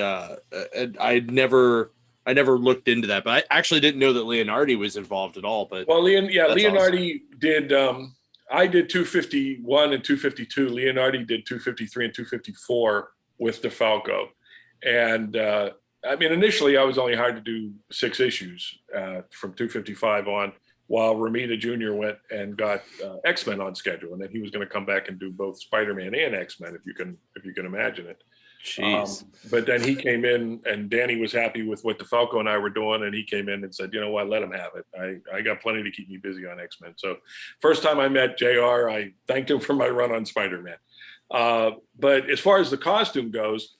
I never looked into that, but I actually didn't know that Leonardi was involved at all. But well, Leonardi awesome. did. I did 251 and 252. Leonardi did 253 and 254 with DeFalco. And I mean, initially, I was only hired to do 6 issues from 255 on, while Romita Jr. went and got X-Men on schedule, and then he was going to come back and do both Spider-Man and X-Men, if you can imagine it. Jeez. But then he came in, and Danny was happy with what DeFalco and I were doing, and he came in and said, you know what, let him have it. I got plenty to keep me busy on X-Men. So first time I met JR, I thanked him for my run on Spider-Man. But as far as the costume goes,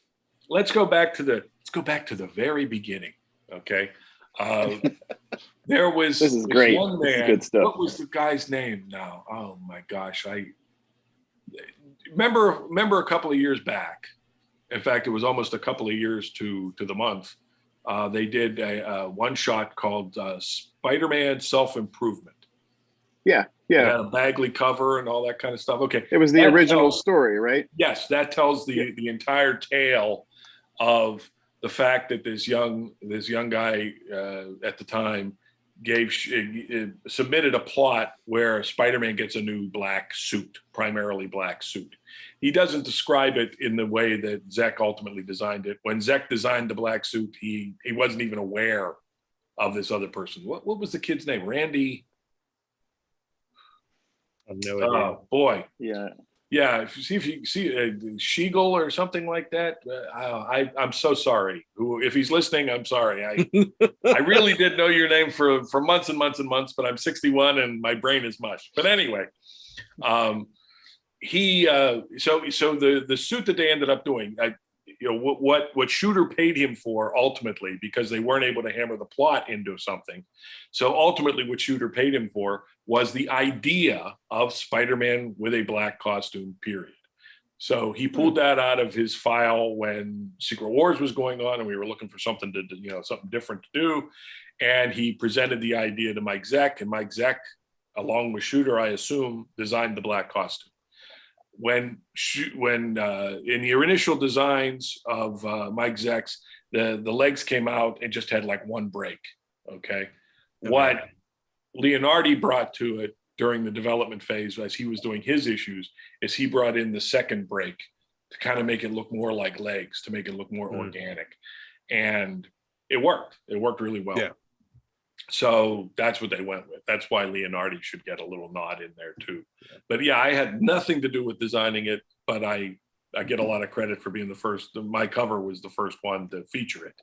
let's go back to the very beginning. Okay. There was this is great. Young man, this is good stuff. What was the guy's name now? Oh my gosh. I remember a couple of years back. In fact, it was almost a couple of years to the month. They did a one shot called Spider-Man Self-Improvement. Yeah. It had a Bagley cover and all that kind of stuff. Okay. It was the original story, right? Yes, that tells the entire tale of the fact that this young guy at the time submitted a plot where Spider-Man gets a new black suit, primarily black suit. He doesn't describe it in the way that Zek ultimately designed it. When Zek designed the black suit, he wasn't even aware of this other person. What was the kid's name? Randy? I have no idea. Oh boy. Yeah. Yeah, if you see Shiegel or something like that, I'm so sorry. If he's listening, I'm sorry. I really did know your name for months and months and months, but I'm 61 and my brain is mush. But anyway, so the suit that they ended up doing, what Shooter paid him for ultimately, because they weren't able to hammer the plot into something. So ultimately what Shooter paid him for was the idea of Spider-Man with a black costume, period. So he pulled that out of his file when Secret Wars was going on and we were looking for something something different to do. And he presented the idea to Mike Zeck, and Mike Zeck, along with Shooter, I assume, designed the black costume. When in the initial designs of Mike Zeck's, the legs came out and just had like one break. Okay. What Leonardi brought to it during the development phase as he was doing his issues is he brought in the second break to kind of make it look more like legs, to make it look more organic. And it worked. It worked really well. Yeah. So that's what they went with. That's why Leonardi should get a little nod in there too. But yeah, I had nothing to do with designing it, but I get a lot of credit for being the first. My cover was the first one to feature it.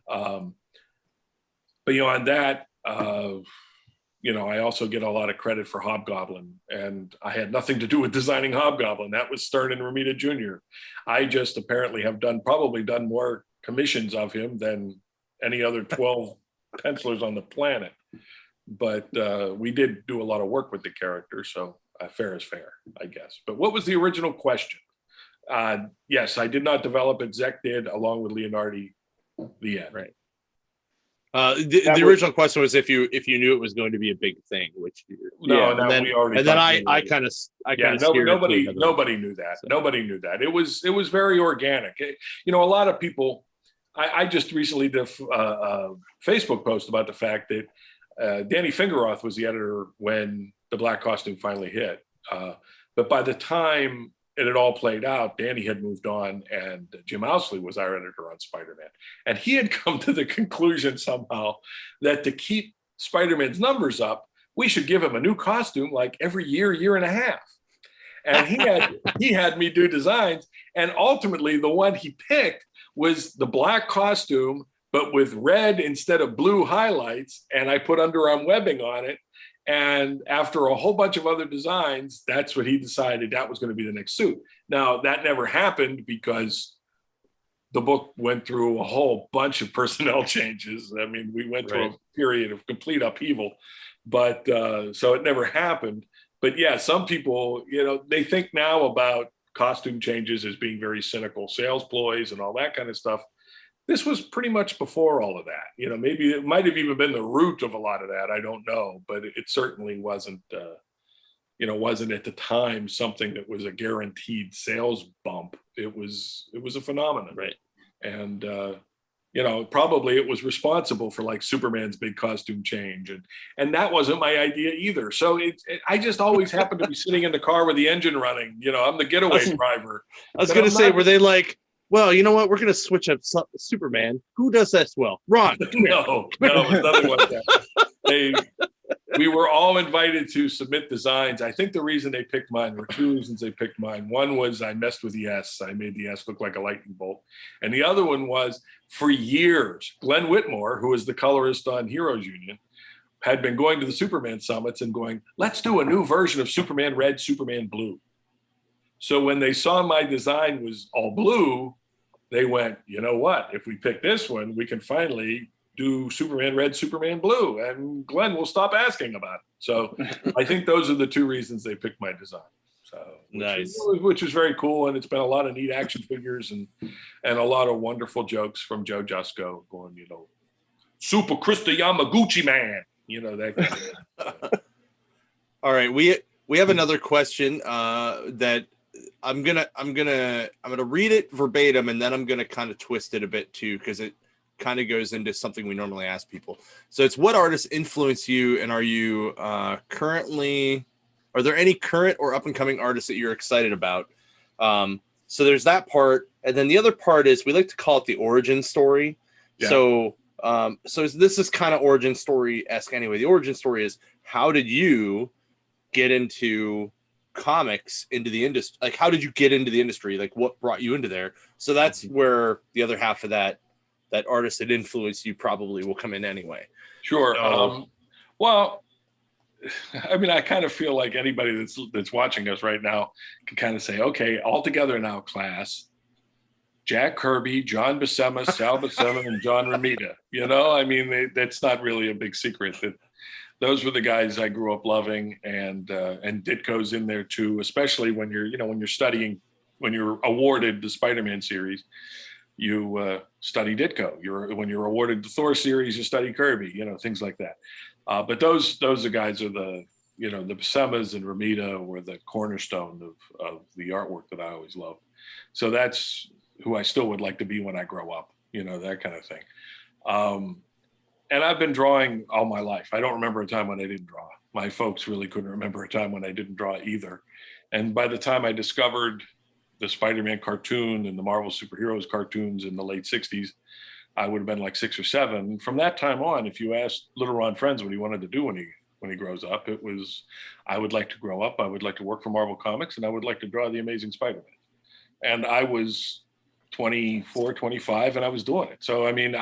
But on that, I also get a lot of credit for Hobgoblin, and I had nothing to do with designing Hobgoblin. That was Stern and Romita Jr. I just apparently have probably done more commissions of him than any other 12 pencilers on the planet. But we did do a lot of work with the character, so fair is fair, I guess. But what was the original question? Yes, I did not develop it. Zek did, along with Leonardi. The end. Right. The original question was if you knew it was going to be a big thing, which we already. And then I kind of nobody knew that. So. Nobody knew that. It was very organic. A lot of people. I just recently did a Facebook post about the fact that Danny Fingeroth was the editor when the black costume finally hit. But by the time it had all played out, Danny had moved on, and Jim Owsley was our editor on Spider-Man. And he had come to the conclusion somehow that to keep Spider-Man's numbers up, we should give him a new costume like every year and a half. And he had me do designs, and ultimately the one he picked was the black costume but with red instead of blue highlights, and I put underarm webbing on it. And after a whole bunch of other designs, that's what he decided that was going to be the next suit. Now, that never happened because the book went through a whole bunch of personnel changes. I mean, we went through a period of complete upheaval, but so it never happened. But yeah, some people, they think now about costume changes as being very cynical sales ploys and all that kind of stuff. This was pretty much before all of that. Maybe it might have even been the root of a lot of that. I don't know, but it certainly wasn't, wasn't at the time something that was a guaranteed sales bump. It was a phenomenon. Right. And, probably it was responsible for like Superman's big costume change. And that wasn't my idea either. So I just always happened to be sitting in the car with the engine running. I'm the getaway driver. I was going to say, were they like, well, you know what? We're going to switch up Superman. Who does that well? Ron. No, it was nothing like that. We were all invited to submit designs. I think the reason they picked mine, there were two reasons they picked mine. One was I messed with the S. I made the S look like a lightning bolt. And the other one was, for years, Glenn Whitmore, who is the colorist on Heroes Union, had been going to the Superman summits and going, let's do a new version of Superman Red, Superman Blue. So when they saw my design was all blue, they went, you know what? If we pick this one, we can finally do Superman Red, Superman Blue, and Glenn will stop asking about it. So I think those are the two reasons they picked my design. So nice, which is very cool, and it's been a lot of neat action figures and a lot of wonderful jokes from Joe Jusko going, Super Krista Yamaguchi man, that kind of All right, we have another question that I'm gonna read it verbatim, and then I'm gonna kind of twist it a bit too, because it kind of goes into something we normally ask people. So it's, what artists influence you, and are you are there any current or up and coming artists that you're excited about? So there's that part, and then the other part is, we like to call it the origin story. Yeah. So this is kind of origin story-esque anyway. The origin story is, how did you get into comics, into the industry? Like, how did you get into the industry? Like, what brought you into there? So that's where the other half of that artist that influenced you probably will come in anyway. Sure. Well, I mean, I kind of feel like anybody that's watching us right now can kind of say, okay, all together now, class. Jack Kirby, John Buscema, Sal Buscema, and John Romita. I mean, that's not really a big secret. That those were the guys I grew up loving, and Ditko's in there too, especially when you're studying, when you're awarded the Spider-Man series, you study Ditko. When you're awarded the Thor series, you study Kirby, things like that. But those guys are the Buscemas and Romita were the cornerstone of the artwork that I always loved. So that's who I still would like to be when I grow up, that kind of thing. And I've been drawing all my life. I don't remember a time when I didn't draw. My folks really couldn't remember a time when I didn't draw either. And by the time I discovered the Spider-Man cartoon and the Marvel superheroes cartoons in the late 60s, I would have been like 6 or 7. From that time on, if you asked little Ron Frenz what he wanted to do when he grows up, it was, I would like to grow up, I would like to work for Marvel Comics, and I would like to draw the Amazing Spider-Man. And I was 24, 25, and I was doing it. So, I mean,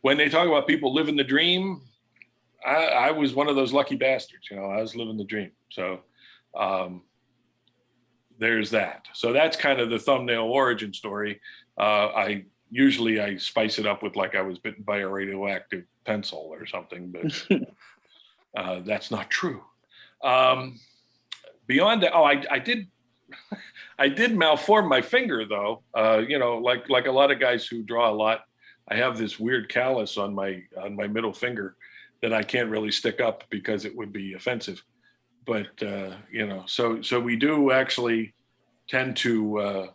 when they talk about people living the dream, I was one of those lucky bastards, I was living the dream. So there's that. So that's kind of the thumbnail origin story. I spice it up with like I was bitten by a radioactive pencil or something, but that's not true. Beyond that, I did malform my finger though. Like a lot of guys who draw a lot, I have this weird callus on my middle finger that I can't really stick up because it would be offensive. But so we do actually tend to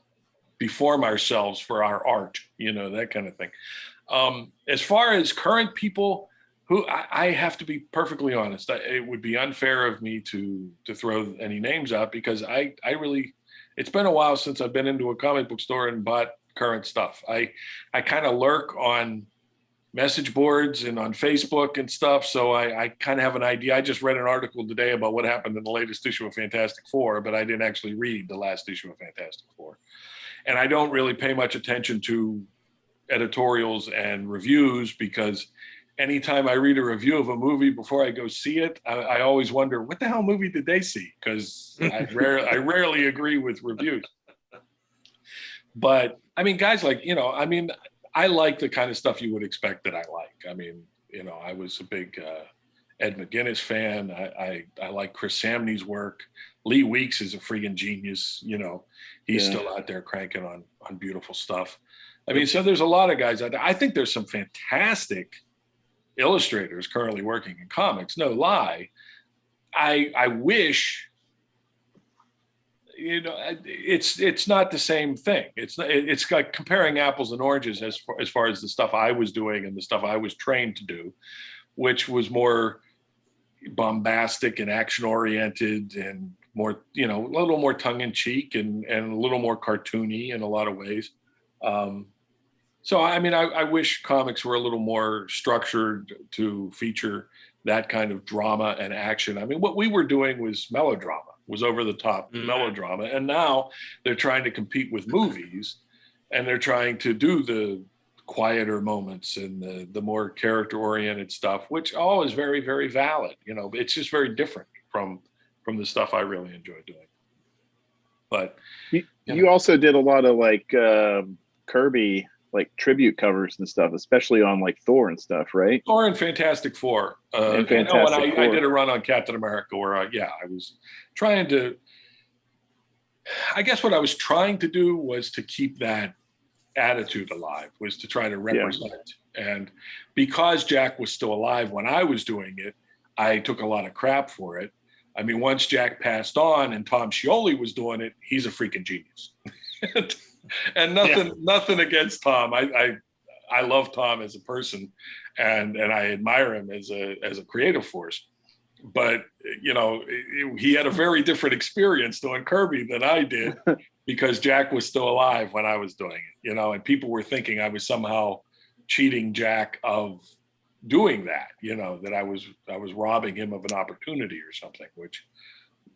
deform ourselves for our art, that kind of thing. As far as current people who I have to be perfectly honest, it would be unfair of me to throw any names out because I really, it's been a while since I've been into a comic book store and bought current stuff. I kind of lurk on message boards and on Facebook and stuff. So I kind of have an idea. I just read an article today about what happened in the latest issue of Fantastic Four, but I didn't actually read the last issue of Fantastic Four. And I don't really pay much attention to editorials and reviews, because anytime I read a review of a movie before I go see it, I always wonder, what the hell movie did they see? Because I rarely agree with reviews. But I mean, guys like, I like the kind of stuff you would expect that I like. I mean, I was a big Ed McGuinness fan. I like Chris Samney's work. Lee Weeks is a freaking genius. He's still out there cranking on beautiful stuff. I mean, so there's a lot of guys out there. I think there's some fantastic illustrators currently working in comics. No lie. I wish, it's not the same thing. It's like comparing apples and oranges as far as the stuff I was doing and the stuff I was trained to do, which was more bombastic and action oriented and more, a little more tongue in cheek and a little more cartoony in a lot of ways. So, I mean, I wish comics were a little more structured to feature that kind of drama and action. I mean, what we were doing was melodrama, was over the top melodrama. And now they're trying to compete with movies, and they're trying to do the quieter moments and the more character oriented stuff, which all is very, very valid. It's just very different from the stuff I really enjoy doing. But you also did a lot of like Kirby, like tribute covers and stuff, especially on like Thor and stuff, right? Thor and Fantastic Four. I did a run on Captain America where I was trying to, I guess what I was trying to do was to keep that attitude alive, was to try to represent. And because Jack was still alive when I was doing it, I took a lot of crap for it. I mean, once Jack passed on and Tom Scioli was doing it, he's a freaking genius. And nothing against Tom. I love Tom as a person, and I admire him as a creative force. But he had a very different experience doing Kirby than I did, because Jack was still alive when I was doing it. And people were thinking I was somehow cheating Jack of doing that. That I was robbing him of an opportunity or something, which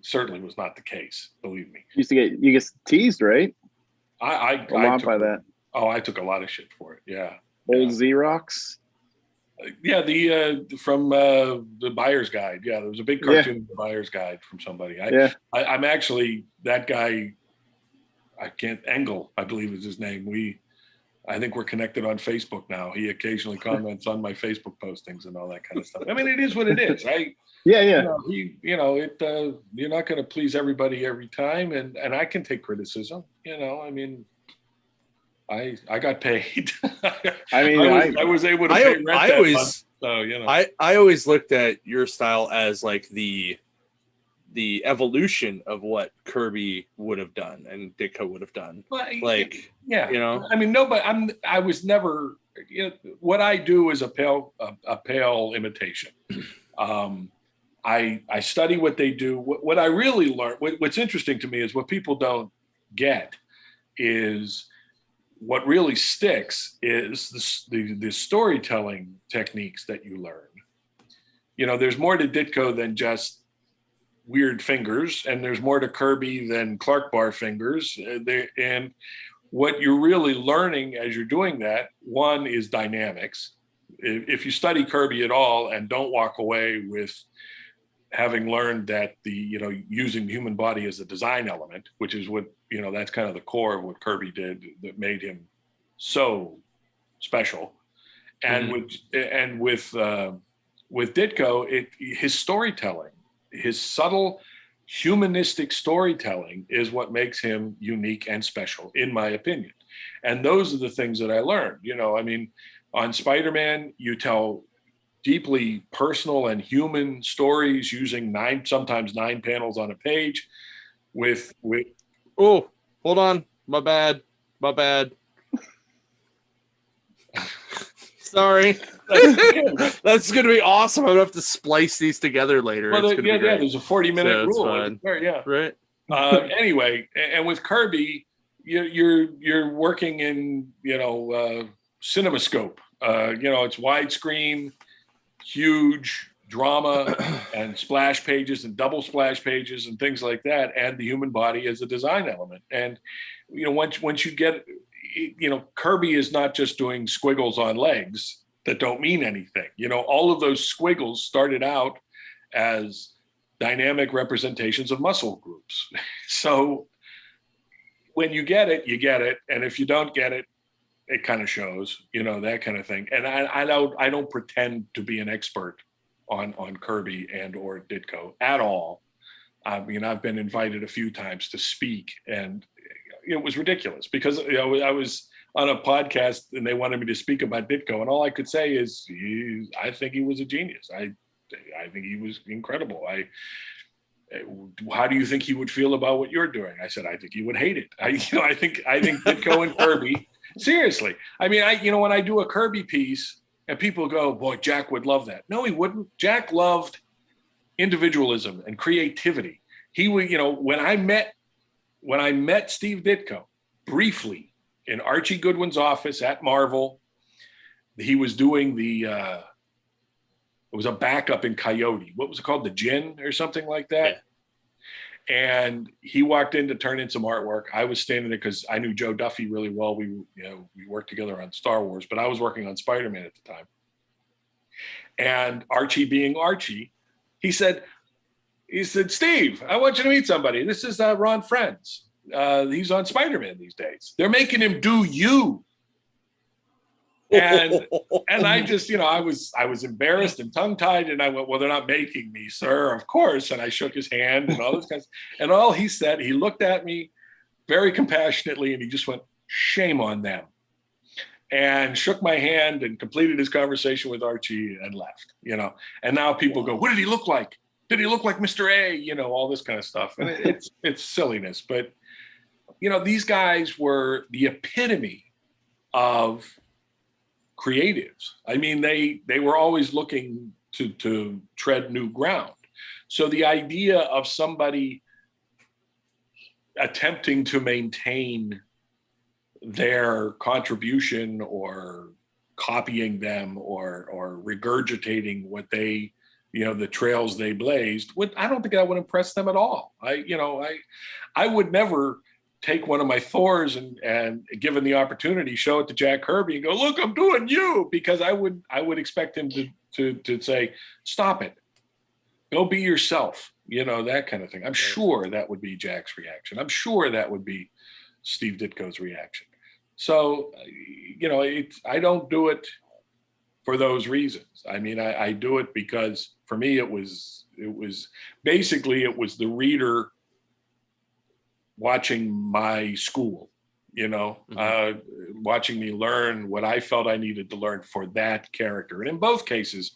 certainly was not the case. Believe me. You get teased, right? I took a lot of shit for it. Yeah. Old Xerox. Yeah, from the Buyer's Guide. Yeah, there was a big cartoon of the Buyer's Guide from somebody. I'm actually that guy. Engel, I believe is his name. I think we're connected on Facebook now. He occasionally comments on my Facebook postings and all that kind of stuff. I mean, it is what it is, right? Yeah. You're not going to please everybody every time, and I can take criticism. I mean, I got paid. I mean, I was able to pay rent that month, so I always looked at your style as like the evolution of what Kirby would have done and Ditko would have done. Well, I mean, I was never. What I do is a pale imitation. I study what they do. What I really learned, what's interesting to me is what people don't get is what really sticks is the storytelling techniques that you learn. There's more to Ditko than just weird fingers, and there's more to Kirby than Clark bar fingers. And what you're really learning as you're doing that, one is dynamics. If you study Kirby at all and don't walk away with having learned that using the human body as a design element, which is what, that's kind of the core of what Kirby did that made him so special. And with Ditko, his storytelling, his subtle humanistic storytelling is what makes him unique and special, in my opinion. And those are the things that I learned. I mean, on Spider-Man, you tell deeply personal and human stories using sometimes nine panels on a page with oh, hold on, my bad sorry. That's gonna be awesome. I'm gonna have to splice these together later. Well, there's a 40-minute rule right. Anyway, and with Kirby, you're working in CinemaScope. It's widescreen, huge drama and splash pages and double splash pages and things like that, and the human body as a design element. And once you get Kirby is not just doing squiggles on legs that don't mean anything. All of those squiggles started out as dynamic representations of muscle groups. So when you get it, you get it. And if you don't get it, it kind of shows, that kind of thing. And I don't pretend to be an expert on Kirby and or Ditko at all. I mean, I've been invited a few times to speak, and it was ridiculous because I was on a podcast and they wanted me to speak about Ditko, and all I could say is, I think he was a genius. I think he was incredible. How do you think he would feel about what you're doing? I said, I think he would hate it. I think Ditko and Kirby, seriously. I mean, when I do a Kirby piece and people go, boy, Jack would love that. No, he wouldn't. Jack loved individualism and creativity. He would, when I met Steve Ditko briefly in Archie Goodwin's office at Marvel, he was doing it was a backup in Coyote. What was it called? The Gin or something like that. Yeah. And he walked in to turn in some artwork. I was standing there because I knew Joe Duffy really well. We worked together on Star Wars, but I was working on Spider-Man at the time. And Archie being Archie, he said, Steve, I want you to meet somebody. This is Ron Frenz. He's on Spider-Man these days. They're making him do you. And I just, I was embarrassed and tongue-tied, and I went, well, they're not making me, sir, of course. And I shook his hand and all this kind of, and all he said, he looked at me very compassionately and he just went, shame on them. And shook my hand and completed his conversation with Archie and left, and now people go, what did he look like? Did he look like Mr. A? All this kind of stuff. And it's silliness. But, these guys were the epitome of creatives. I mean, they were always looking to tread new ground. So the idea of somebody attempting to maintain their contribution or copying them or regurgitating what they, the trails they blazed, I don't think that would impress them at all. I would never take one of my Thors and given the opportunity, show it to Jack Kirby and go, look, I'm doing you, because I would expect him to say, stop it, go be yourself, that kind of thing. I'm sure that would be Jack's reaction. I'm sure that would be Steve Ditko's reaction. So, I don't do it for those reasons. I mean, I do it because for me, it was basically the reader watching my school, watching me learn what I felt I needed to learn for that character. And in both cases,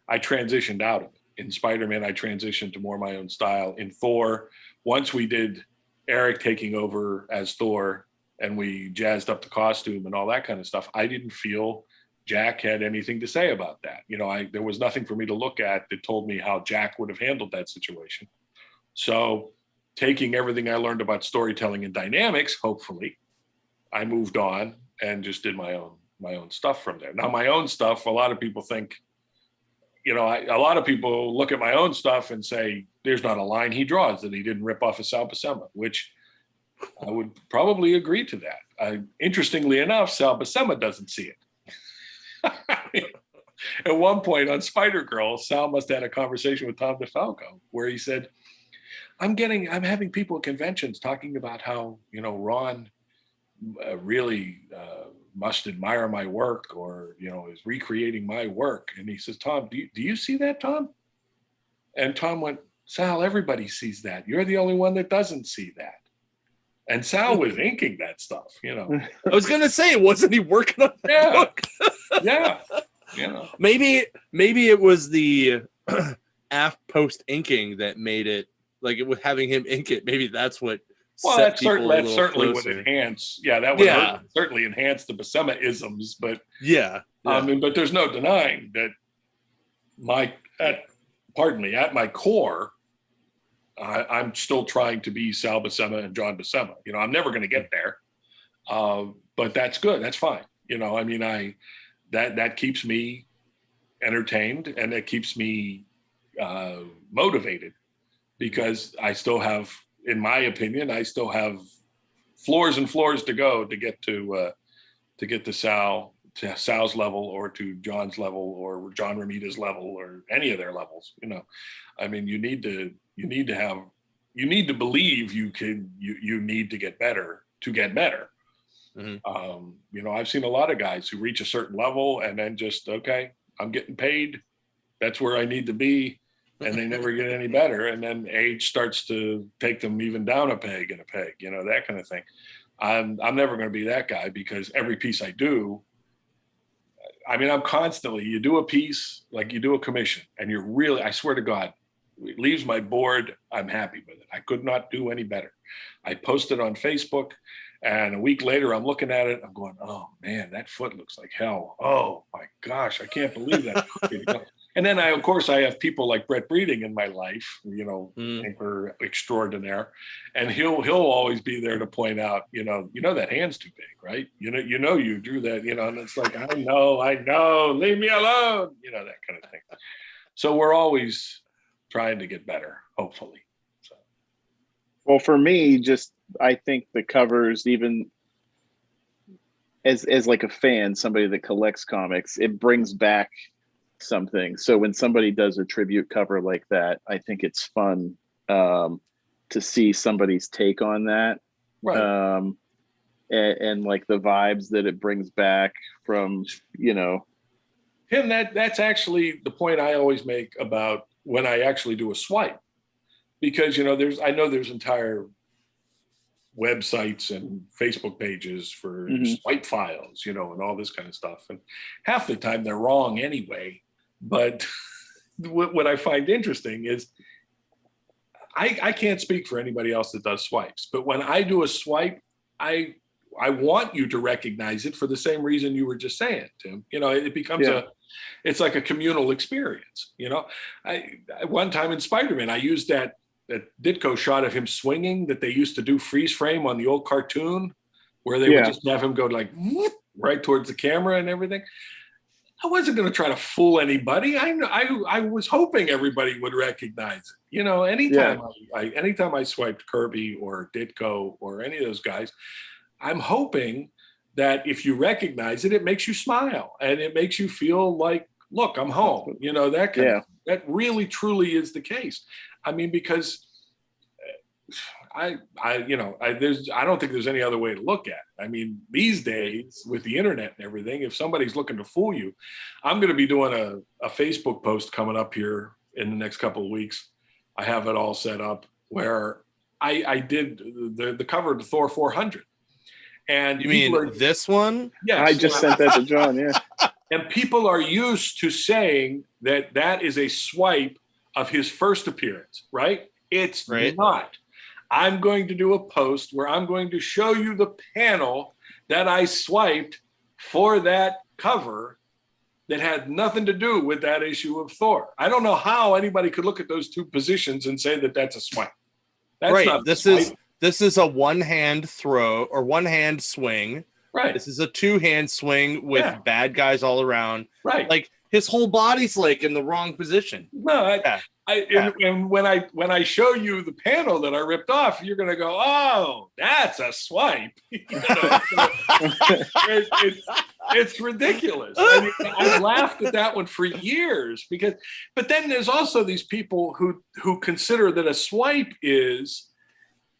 I transitioned out of it. In Spider-Man, I transitioned to more my own style. In Thor, once we did Eric taking over as Thor and we jazzed up the costume and all that kind of stuff, I didn't feel Jack had anything to say about that. There was nothing for me to look at that told me how Jack would have handled that situation. So taking everything I learned about storytelling and dynamics, hopefully, I moved on and just did my own stuff from there. Now, my own stuff, a lot of people think, a lot of people look at my own stuff and say, there's not a line he draws that he didn't rip off of Sal Buscema, which I would probably agree to that. Interestingly enough, Sal Buscema doesn't see it. At one point on Spider-Girl, Sal must have had a conversation with Tom DeFalco where he said, I'm having people at conventions talking about how, Ron really must admire my work or, is recreating my work. And he says, Tom, do you see that, Tom? And Tom went, Sal, everybody sees that. You're the only one that doesn't see that. And Sal was inking that stuff, I was going to say, wasn't he working on that book? Yeah. Maybe it was the post inking that made it, like it was having him ink it. Maybe that's what. Well, that certainly would enhance. Yeah, that would certainly enhance the Buscema isms. But but there's no denying that at my core, I'm still trying to be Sal Buscema and John Buscema. I'm never going to get there, but that's good. That's fine. That keeps me entertained and it keeps me motivated, because I still have, in my opinion, floors and floors to go to get to to get to Sal's level or to John's level or John Romita's level or any of their levels. You know, I mean, you need to believe you need to get better to get better. Mm-hmm. You know, I've seen a lot of guys who reach a certain level and then just, okay, I'm getting paid. That's where I need to be. And they never get any better. And then age starts to take them even down a peg, you know, that kind of thing. I'm never going to be that guy, because every piece I do, I mean, I'm constantly, you do a piece, like you do a commission, and you're really, I swear to God, it leaves my board, I'm happy with it. I could not do any better. I post it on Facebook, and a week later, I'm looking at it, I'm going, oh man, that foot looks like hell. Oh my gosh, I can't believe that. And then of course, I have people like Brett Breeding in my life, you know, anchor extraordinaire, and he'll always be there to point out, you know that hand's too big, right? You know, you drew that, you know, and it's like, I know, leave me alone, you know, that kind of thing. So we're always trying to get better, hopefully. So. Well, for me, I think the covers, even as like a fan, somebody that collects comics, it brings back something. So when somebody does a tribute cover like that, I think it's fun to see somebody's take on that. Right. And like the vibes that it brings back from, you know. Tim, that's actually the point I always make about when I actually do a swipe, because, you know, I know there's entire websites and Facebook pages for swipe files, you know, and all this kind of stuff. And half the time they're wrong anyway. But what I find interesting is I can't speak for anybody else that does swipes, but when I do a swipe, I want you to recognize it for the same reason you were just saying, Tim. You know, it becomes it's like a communal experience. You know, one time in Spider-Man, I used that Ditko shot of him swinging that they used to do freeze frame on the old cartoon, where they would just have him go like right towards the camera and everything. I wasn't going to try to fool anybody. I was hoping everybody would recognize it. You know, anytime I swiped Kirby or Ditko or any of those guys, I'm hoping that if you recognize it, it makes you smile and it makes you feel like, look, I'm home. You know, that that really truly is the case. I mean, because I don't think there's any other way to look at it. I mean, these days with the internet and everything, if somebody's looking to fool you, I'm going to be doing a Facebook post coming up here in the next couple of weeks. I have it all set up where I did the cover to Thor 400. And you mean this one? Yes. I just sent that to John. Yeah. And people are used to saying that is a swipe of his first appearance, right? It's not. I'm going to do a post where I'm going to show you the panel that I swiped for that cover that had nothing to do with that issue of Thor. I don't know how anybody could look at those two positions and say that that's a swipe. That's not this is a one-hand throw or one-hand swing. Right. This is a two-hand swing with bad guys all around. Right. Like his whole body's like in the wrong position. No, and when I show you the panel that I ripped off, you're gonna go, oh, that's a swipe. You know, it's ridiculous. I mean, I laughed at that one for years but then there's also these people who consider that a swipe is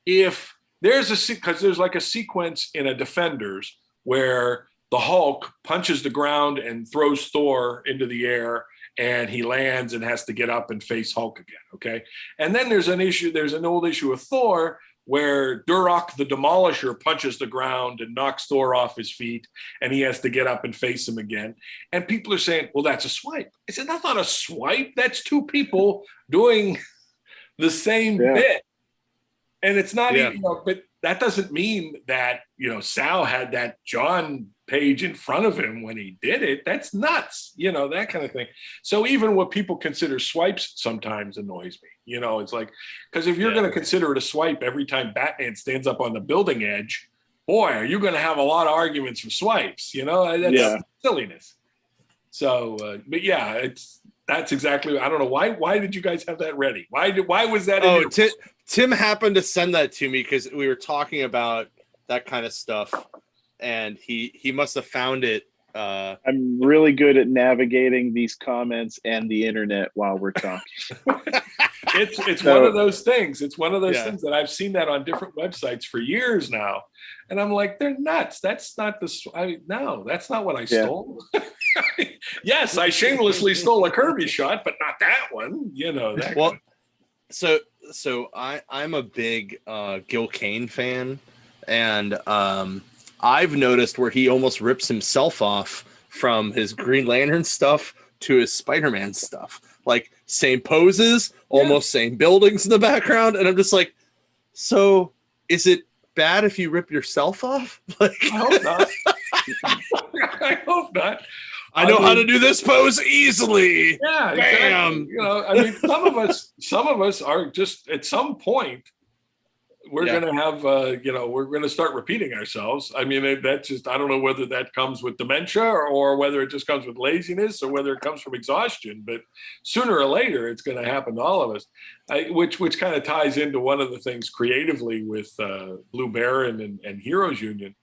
if there's because there's like a sequence in a Defenders where the Hulk punches the ground and throws Thor into the air, and he lands and has to get up and face Hulk again, okay? And then there's an old issue of Thor where Durok the Demolisher punches the ground and knocks Thor off his feet, and he has to get up and face him again. And people are saying, well, that's a swipe. I said, that's not a swipe. That's two people doing the same bit. And it's not even, but that doesn't mean that, Sal had that John page in front of him when he did it. That's nuts, that kind of thing. So even what people consider swipes sometimes annoys me. It's like, because if you're going to consider it a swipe every time Batman stands up on the building edge, boy, are you going to have a lot of arguments for swipes, that's silliness. So, but that's exactly, I don't know, why did you guys have that ready? Why was that? Oh, Tim happened to send that to me because we were talking about that kind of stuff. and he must have found it. I'm really good at navigating these comments and the internet while we're talking. It's So- one of those things. It's one of those Yeah. things that I've seen that on different websites for years now, and I'm like, they're nuts. That's not no, that's not what I stole. Yes, I shamelessly stole a Kirby shot, but not that one. You know that. Well, so I'm a big Gil Kane fan, and I've noticed where he almost rips himself off from his Green Lantern stuff to his Spider-Man stuff. Like same poses, almost same buildings in the background, and I'm just like, so is it bad if you rip yourself off? Like, I hope not. I hope not. I know how to do this pose easily. Yeah, Bam. exactly. You know, I mean, some of us are just at some point we're Yeah. going to have, we're going to start repeating ourselves. I mean, that's just, I don't know whether that comes with dementia or whether it just comes with laziness or whether it comes from exhaustion, but sooner or later it's going to happen to all of us, which kind of ties into one of the things creatively with Blue Baron and Heroes Union,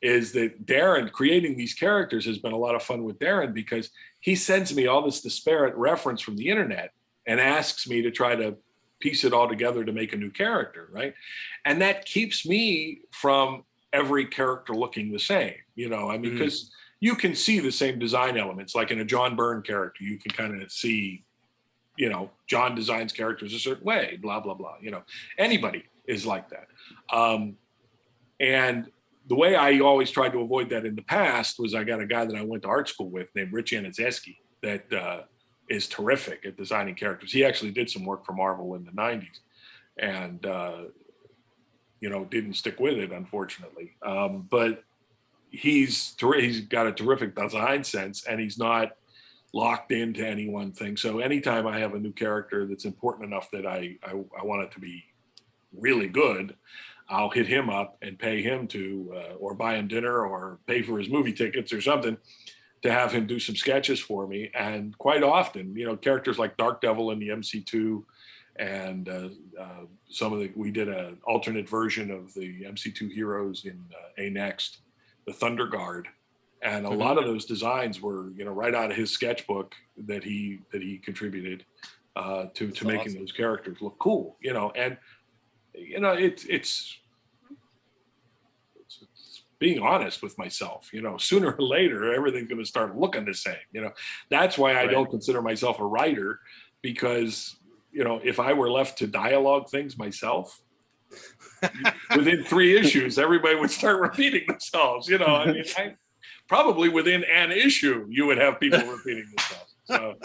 is that Darren creating these characters has been a lot of fun with Darren, because he sends me all this disparate reference from the internet and asks me to try to piece it all together to make a new character, right? And that keeps me from every character looking the same, you know, I mean, because you can see the same design elements, like in a John Byrne character, you can kind of see, you know, John designs characters a certain way, blah, blah, blah, you know, anybody is like that. And the way I always tried to avoid that in the past was I got a guy that I went to art school with named Rich Anizeski that is terrific at designing characters. He actually did some work for Marvel in the 90s and, didn't stick with it, unfortunately. But he's got a terrific design sense, and he's not locked into any one thing. So anytime I have a new character that's important enough that I want it to be really good, I'll hit him up and pay him to, or buy him dinner or pay for his movie tickets or something to have him do some sketches for me. And quite often, you know, characters like Dark Devil in the MC2 and we did an alternate version of the MC2 heroes in A Next, the Thunder Guard. And a lot of those designs were, you know, right out of his sketchbook that he contributed to making awesome. those characters look cool, you know. And you know, it's being honest with myself, you know, sooner or later, everything's going to start looking the same, you know. That's why I don't consider myself a writer, because, you know, if I were left to dialogue things myself, within 3 issues, everybody would start repeating themselves, you know. I mean, probably within an issue, you would have people repeating themselves. So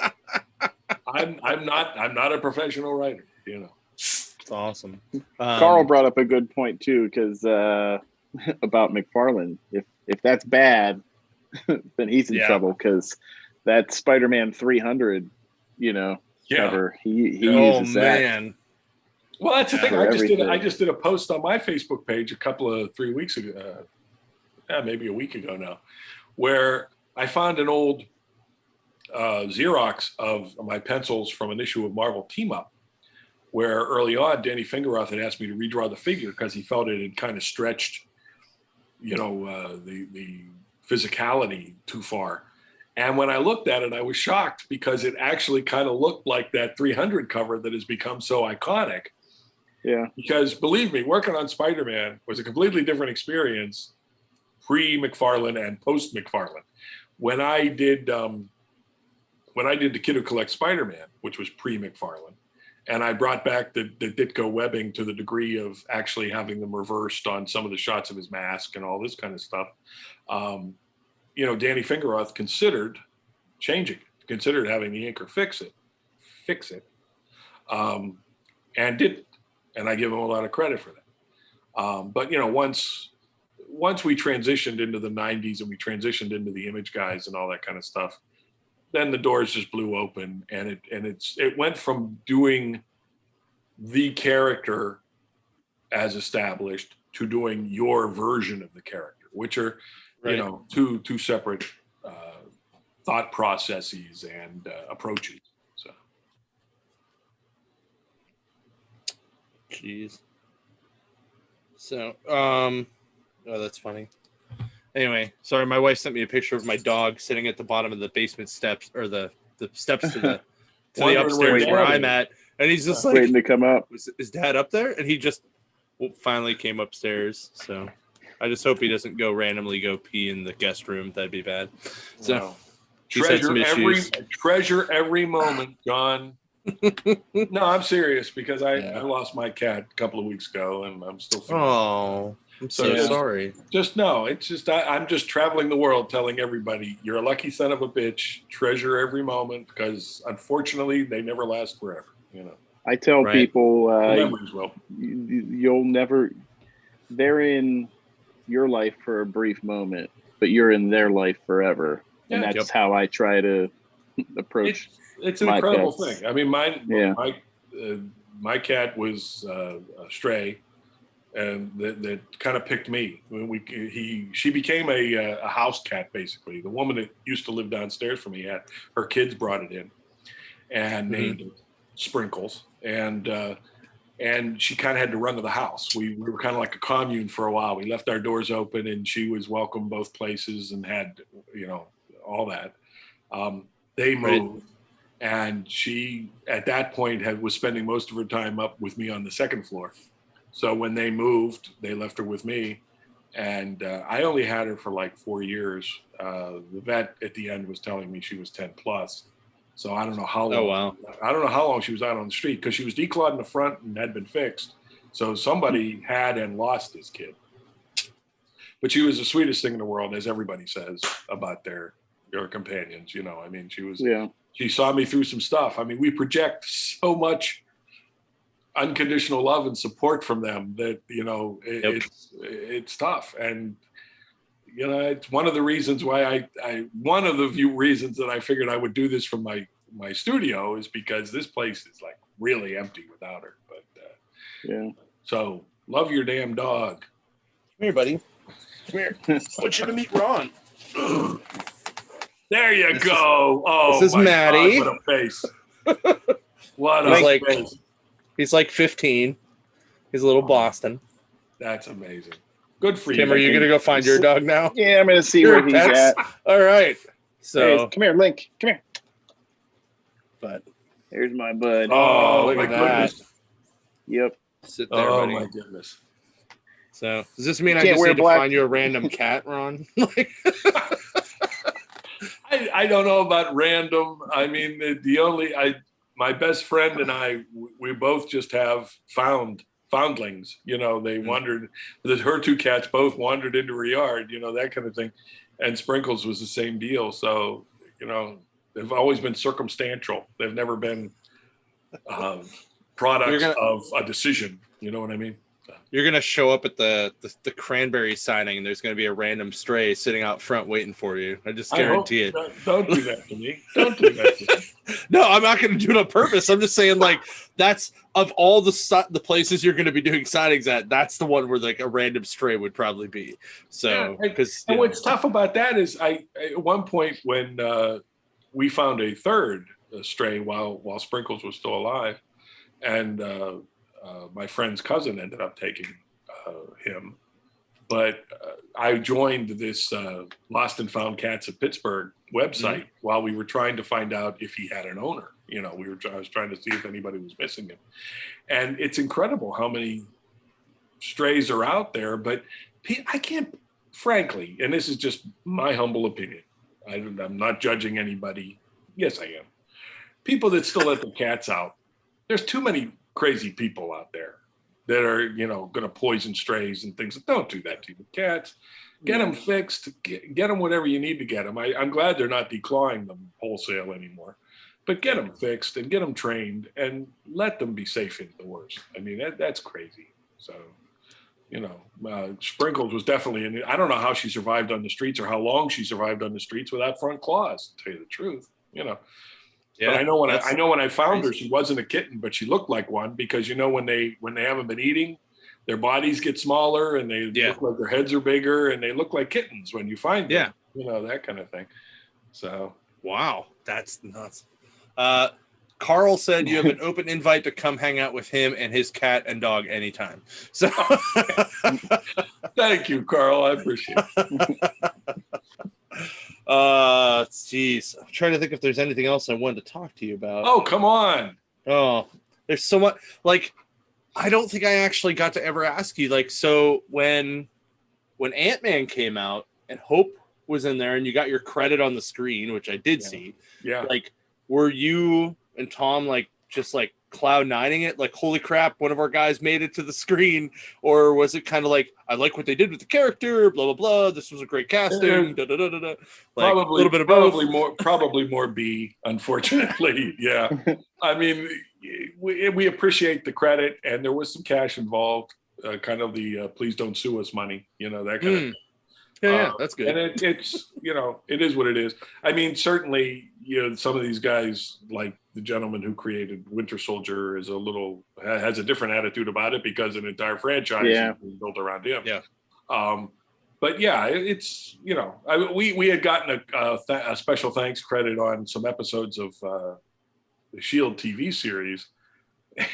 I'm not a professional writer, you know. It's awesome. Carl brought up a good point too, because about McFarlane. If that's bad, then he's in trouble, because that Spider-Man 300, you know, cover, he uses that. Man. Well, that's the thing. everything. I just did a post on my Facebook page 3 weeks ago, maybe a week ago now, where I found an old Xerox of my pencils from an issue of Marvel Team Up, where early on Danny Fingeroth had asked me to redraw the figure because he felt it had kind of stretched, you know, the physicality too far. And when I looked at it, I was shocked, because it actually kind of looked like that 300 cover that has become so iconic. Yeah. Because believe me, working on Spider-Man was a completely different experience pre-McFarlane and post-McFarlane. When I did The Kid Who Collects Spider-Man, which was pre-McFarlane, and I brought back the Ditko webbing to the degree of actually having them reversed on some of the shots of his mask and all this kind of stuff, you know, Danny Fingeroth considered changing it, considered having the inker fix it, and didn't. And I give him a lot of credit for that. But, you know, once we transitioned into the 90s and we transitioned into the image guys and all that kind of stuff, then the doors just blew open, and it went from doing the character as established to doing your version of the character, which are, you know, two separate thought processes and approaches. So, Jeez. So, oh, that's funny. Anyway, sorry, my wife sent me a picture of my dog sitting at the bottom of the basement steps, or the steps to the upstairs where I'm at, and he's just like waiting to come up. Is Dad up there? And he just finally came upstairs. So I just hope he doesn't randomly go pee in the guest room. That'd be bad. So Wow. he's had some issues. Treasure every moment, John. No, I'm serious because I lost my cat a couple of weeks ago, and I'm still feeling I'm so sorry. Just no, it's just I'm just traveling the world telling everybody you're a lucky son of a bitch. Treasure every moment because unfortunately they never last forever. You know. I tell people memories will. You'll never. They're in your life for a brief moment, but you're in their life forever, and that's how I try to approach. It's an incredible thing. I mean, my cat was a stray, and that kind of picked me. When she became a house cat basically. The woman that used to live downstairs from me had her kids brought it in, and named it Sprinkles, and she kind of had to run to the house. We were kind of like a commune for a while. We left our doors open, and she was welcome both places and had all that. They moved. Right. And she, at that point, was spending most of her time up with me on the second floor. So when they moved, they left her with me. And I only had her for like 4 years. The vet at the end was telling me she was 10 plus. So I don't know how long. Oh, wow. I don't know how long she was out on the street because she was declawed in the front and had been fixed. So somebody had and lost this kid. But she was the sweetest thing in the world, as everybody says about their companions. I mean, she was. Yeah. She saw me through some stuff. I mean, we project so much unconditional love and support from them that, it's tough. And, it's one of the reasons why one of the few reasons that I figured I would do this from my studio is because this place is like really empty without her. But so love your damn dog. Come here, buddy. Come here. I want you to meet Ron. There you go. This is Maddie. God, what a face. What a face. He's like 15. He's a little Boston. That's amazing. Good for you. Tim, are you going to go find your dog now? Yeah, I'm going to see where he's at. All right. So hey, come here, Link. Come here. But here's my bud. Oh, look at that. Yep. Sit there, buddy. My goodness. So does this mean I just need to find you a random cat, Ron? I don't know about random. I mean, my best friend and I, we both just have foundlings. They wandered. Her two cats both wandered into her yard. That kind of thing. And Sprinkles was the same deal. So they've always been circumstantial. They've never been products of a decision. You know what I mean? You're going to show up at the cranberry signing, and there's going to be a random stray sitting out front waiting for you. I just guarantee it. Don't do that to me. Don't do that to me. No, I'm not going to do it on purpose. I'm just saying, that's of all the places you're going to be doing signings at, that's the one where a random stray would probably be. So, and what's tough about that is at one point when we found a third stray while Sprinkles was still alive, and my friend's cousin ended up taking him. But I joined this Lost and Found Cats of Pittsburgh website while we were trying to find out if he had an owner. I was trying to see if anybody was missing him. And it's incredible how many strays are out there. But I can't, frankly, and this is just my humble opinion. I'm not judging anybody. Yes, I am. People that still let the cats out. There's too many crazy people out there that are, going to poison strays and things. Don't do that to the cats. Get them fixed. Get them whatever you need to get them. I'm glad they're not declawing them wholesale anymore, but get them fixed and get them trained and let them be safe indoors. I mean, that's crazy. So, Sprinkles was definitely I don't know how she survived on the streets or how long she survived on the streets without front claws, to tell you the truth, Yeah, but I know when I found her, she wasn't a kitten, but she looked like one because when they haven't been eating, their bodies get smaller and they look like their heads are bigger and they look like kittens when you find them. That kind of thing. So wow, that's nuts. Carl said you have an open invite to come hang out with him and his cat and dog anytime. So Thank you, Carl. I appreciate it. Jeez. I'm trying to think if there's anything else I wanted to talk to you about. Oh, come on. Oh, there's so much. Like, I don't think I actually got to ever ask you. Like, so when Ant-Man came out and Hope was in there and you got your credit on the screen, which I did see. Yeah. Like, were you and Tom like just like cloud nining it? Like, holy crap, one of our guys made it to the screen? Or was it kind of like, I like what they did with the character, blah, blah, blah. This was a great casting. Da, da, da, da, da. Like, Probably a little bit of both. Probably more B, unfortunately. Yeah. I mean, we appreciate the credit, and there was some cash involved, kind of the please don't sue us money, that kind of thing. Yeah, that's good. And it's it is what it is. I mean, certainly, some of these guys, like the gentleman who created Winter Soldier, has a different attitude about it because an entire franchise is built around him. Yeah. But yeah, it's we had gotten a special thanks credit on some episodes of the Shield TV series,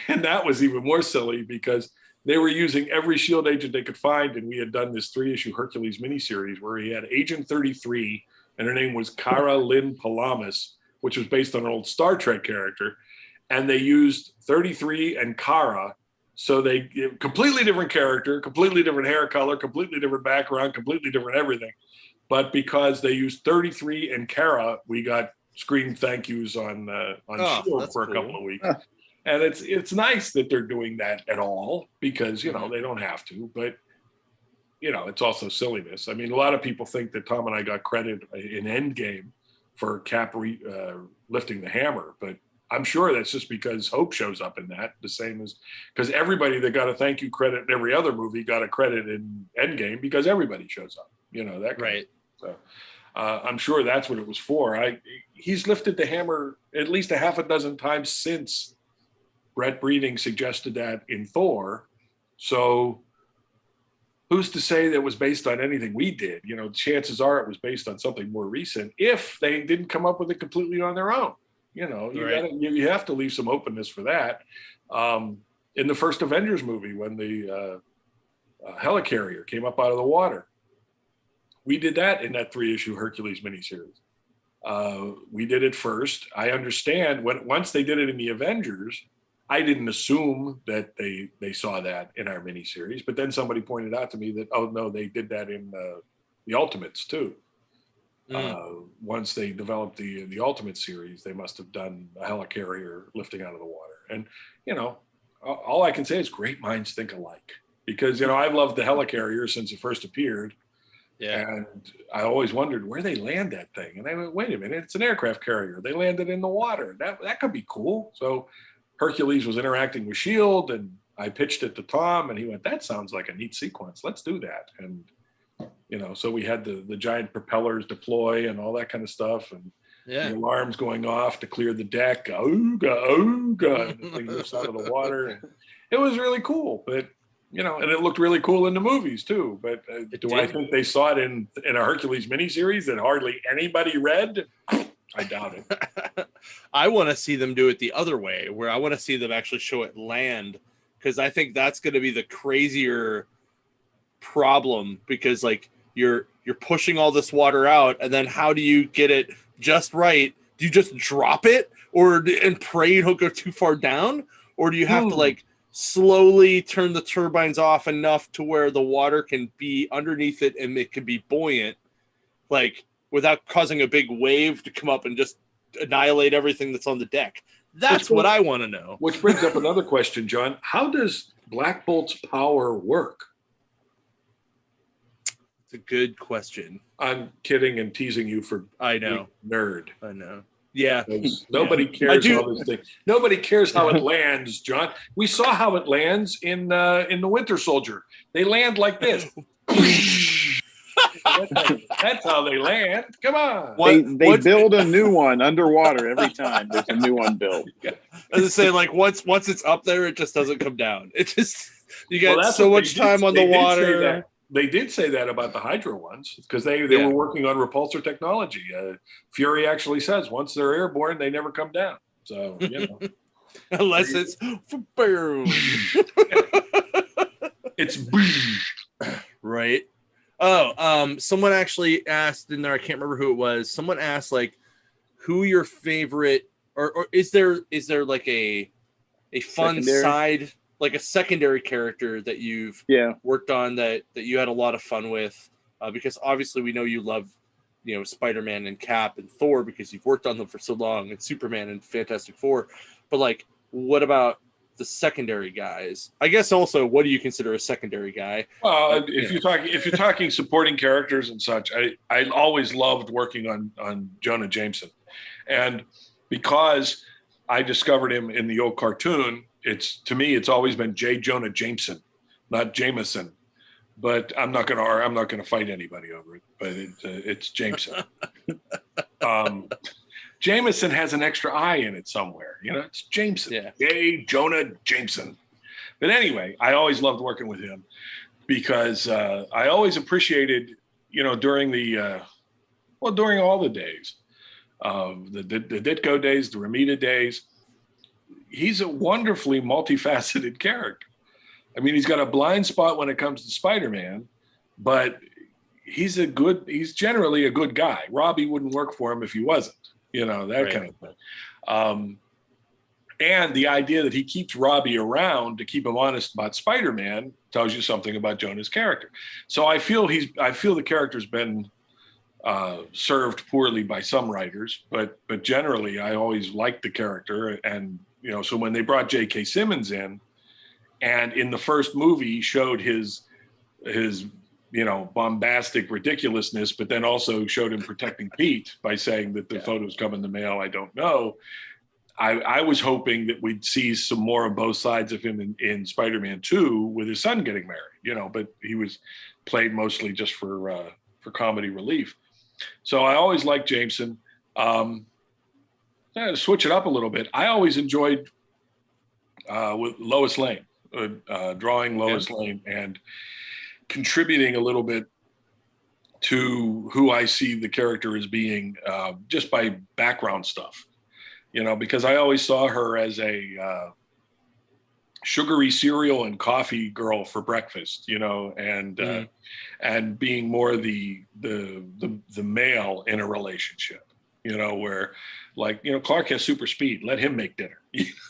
and that was even more silly because they were using every Shield agent they could find, and we had done this 3-issue Hercules miniseries where he had Agent 33, and her name was Cara Lynn Palamas, which was based on an old Star Trek character, and they used 33 and Cara, so they completely different character, completely different hair color, completely different background, completely different everything, but because they used 33 and Cara, we got screen thank yous on Shield for a couple of weeks. And it's nice that they're doing that at all because, they don't have to, but, it's also silliness. I mean, a lot of people think that Tom and I got credit in Endgame for Cap lifting the hammer, but I'm sure that's just because Hope shows up in that, the same as because everybody that got a thank you credit in every other movie got a credit in Endgame because everybody shows up, that kind of, so I'm sure that's what it was for. He's lifted the hammer at least a half a dozen times since Brett Breeding suggested that in Thor. So who's to say that was based on anything we did? Chances are it was based on something more recent if they didn't come up with it completely on their own. You have to leave some openness for that. In the first Avengers movie, when the helicarrier came up out of the water, we did that in that 3-issue Hercules miniseries. We did it first. I understand once they did it in the Avengers, I didn't assume that they saw that in our miniseries, but then somebody pointed out to me that, oh no, they did that in the Ultimates too. Once they developed the Ultimate series, they must have done a helicarrier lifting out of the water. And, all I can say is great minds think alike because, I've loved the helicarrier since it first appeared. Yeah. And I always wondered where they land that thing. And I went, wait a minute, it's an aircraft carrier. They landed in the water. That could be cool. So Hercules was interacting with Shield, and I pitched it to Tom, and he went, that sounds like a neat sequence. Let's do that. And, so we had the giant propellers deploy and all that kind of stuff. And the alarms going off to clear the deck. Ooga, ooga. And the thing moves out of the water. And it was really cool. But, and it looked really cool in the movies too. But I think they saw it in a Hercules miniseries that hardly anybody read? I doubt it. I want to see them do it the other way, where I want to see them actually show it land, because I think that's going to be the crazier problem, because like you're pushing all this water out, and then how do you get it just right? Do you just drop it and pray it don't go too far down, or do you have to like slowly turn the turbines off enough to where the water can be underneath it and it can be buoyant, like without causing a big wave to come up and just annihilate everything that's on the deck? That's what I want to know. Which brings up another question, John. How does Black Bolt's power work? It's a good question. I'm kidding and teasing you for I know nerd. I know. Yeah. Nobody cares how this thing. Nobody cares how it lands, John. We saw how it lands in the Winter Soldier. They land like this. That's how they land. Come on. They build a new one underwater every time. There's a new one built. As I say, like once it's up there, it just doesn't come down. It just you get so much time on the water. They did say that about the Hydra ones because they were working on repulsor technology. Fury actually says once they're airborne, they never come down. So unless it's boom. It's Right. Oh, someone actually asked in there, I can't remember who it was. Someone asked like who your favorite or is there like a fun Secondary? side, like a secondary character that you've worked on that you had a lot of fun with? Because obviously we know you love, Spider-Man and Cap and Thor because you've worked on them for so long, and Superman and Fantastic Four. But like, what about the secondary guys? I guess also, what do you consider a secondary guy? Well, if you're talking supporting characters and such, I always loved working on Jonah Jameson, and because I discovered him in the old cartoon, to me it's always been J. Jonah Jameson, not Jameson. But I'm not gonna fight anybody over it. But it's Jameson. Jameson has an extra I in it somewhere. It's Jameson. Yeah. J. Jonah Jameson. But anyway, I always loved working with him because I always appreciated, during during all the days, the Ditko days, the Ramita days, he's a wonderfully multifaceted character. I mean, he's got a blind spot when it comes to Spider-Man, but he's generally a good guy. Robbie wouldn't work for him if he wasn't, that kind of thing. And the idea that he keeps Robbie around to keep him honest about Spider-Man tells you something about Jonah's character. So I feel the character's been served poorly by some writers, but generally I always liked the character. And, so when they brought J.K. Simmons in, and in the first movie showed his bombastic ridiculousness, but then also showed him protecting Pete by saying that the photos come in the mail, I don't know. I was hoping that we'd see some more of both sides of him in Spider-Man 2 with his son getting married, but he was played mostly just for comedy relief. So I always liked Jameson. To switch it up a little bit, I always enjoyed with Lois Lane. Drawing Lois Lane and contributing a little bit to who I see the character as being just by background stuff, because I always saw her as a sugary cereal and coffee girl for breakfast, and being more the male in a relationship, where Clark has super speed, let him make dinner,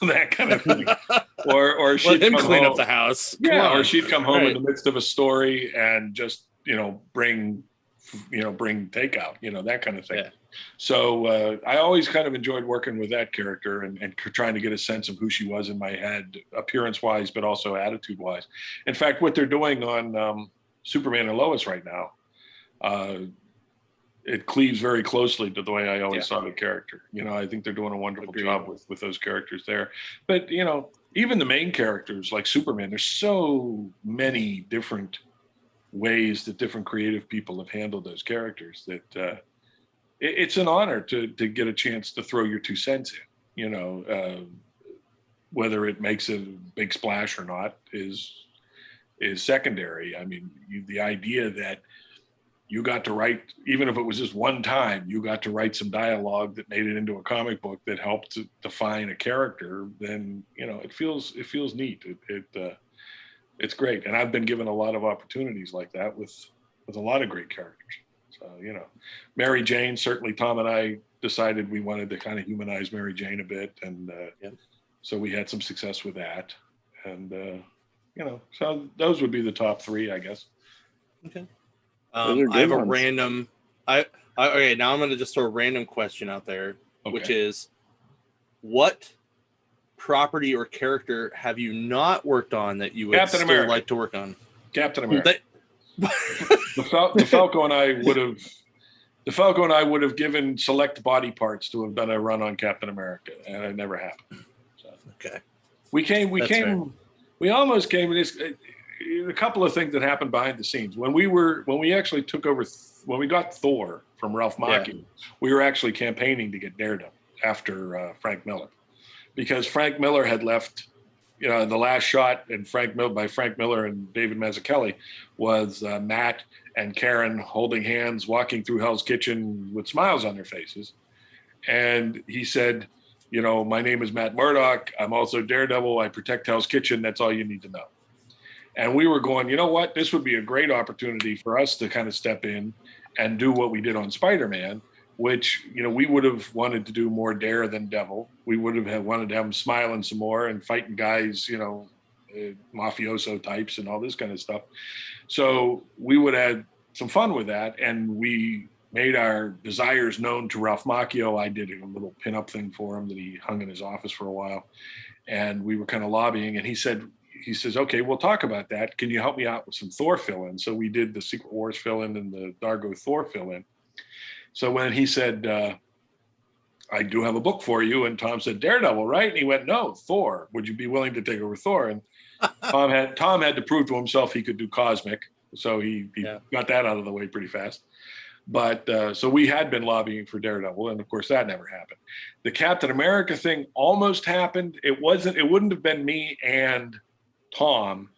that kind of thing. Or she'd let him come clean home. Up the house. Or she'd come home in the midst of a story and just, bring takeout, that kind of thing. Yeah. So I always kind of enjoyed working with that character and trying to get a sense of who she was in my head, appearance-wise, but also attitude-wise. In fact, what they're doing on Superman and Lois right now, it cleaves very closely to the way I always saw the character. I think they're doing a wonderful job with those characters there. But, even the main characters like Superman, there's so many different ways that different creative people have handled those characters that it's an honor to get a chance to throw your 2 cents in, whether it makes a big splash or not is secondary. I mean, the idea that you got to write, even if it was just one time, you got to write some dialogue that made it into a comic book that helped to define a character, then, it feels neat. It's great. And I've been given a lot of opportunities like that with a lot of great characters. So, Mary Jane, certainly Tom and I decided we wanted to kind of humanize Mary Jane a bit. And so we had some success with that. And, so those would be the top 3, I guess. Okay. I have a random. Okay. Now I'm going to just throw a random question out there, which is, what property or character have you not worked on that you would still like to work on? Captain America. The Falco and I would have given select body parts to have done a run on Captain America, and it never happened. So, okay. We almost came. A couple of things that happened behind the scenes when we actually took over, when we got Thor from Ralph Macchio, we were actually campaigning to get Daredevil after Frank Miller, because Frank Miller had left. The last shot by Frank Miller and David Mazzucchelli was Matt and Karen holding hands, walking through Hell's Kitchen with smiles on their faces, and he said, my name is Matt Murdock. I'm also Daredevil. I protect Hell's Kitchen. That's all you need to know. And we were going, you know what? This would be a great opportunity for us to kind of step in and do what we did on Spider-Man, which, we would have wanted to do more dare than devil. We would have wanted to have him smiling some more and fighting guys, mafioso types and all this kind of stuff. So we would have some fun with that. And we made our desires known to Ralph Macchio. I did a little pinup thing for him that he hung in his office for a while. And we were kind of lobbying, and he says, okay, we'll talk about that. Can you help me out with some Thor fill-in? So we did the Secret Wars fill-in and the Dargo Thor fill-in. So when he said, I do have a book for you, and Tom said, Daredevil, right? And he went, no, Thor. Would you be willing to take over Thor? And Tom had to prove to himself he could do Cosmic. So he got that out of the way pretty fast. But so we had been lobbying for Daredevil, and of course that never happened. The Captain America thing almost happened. It wouldn't have been me and Tom.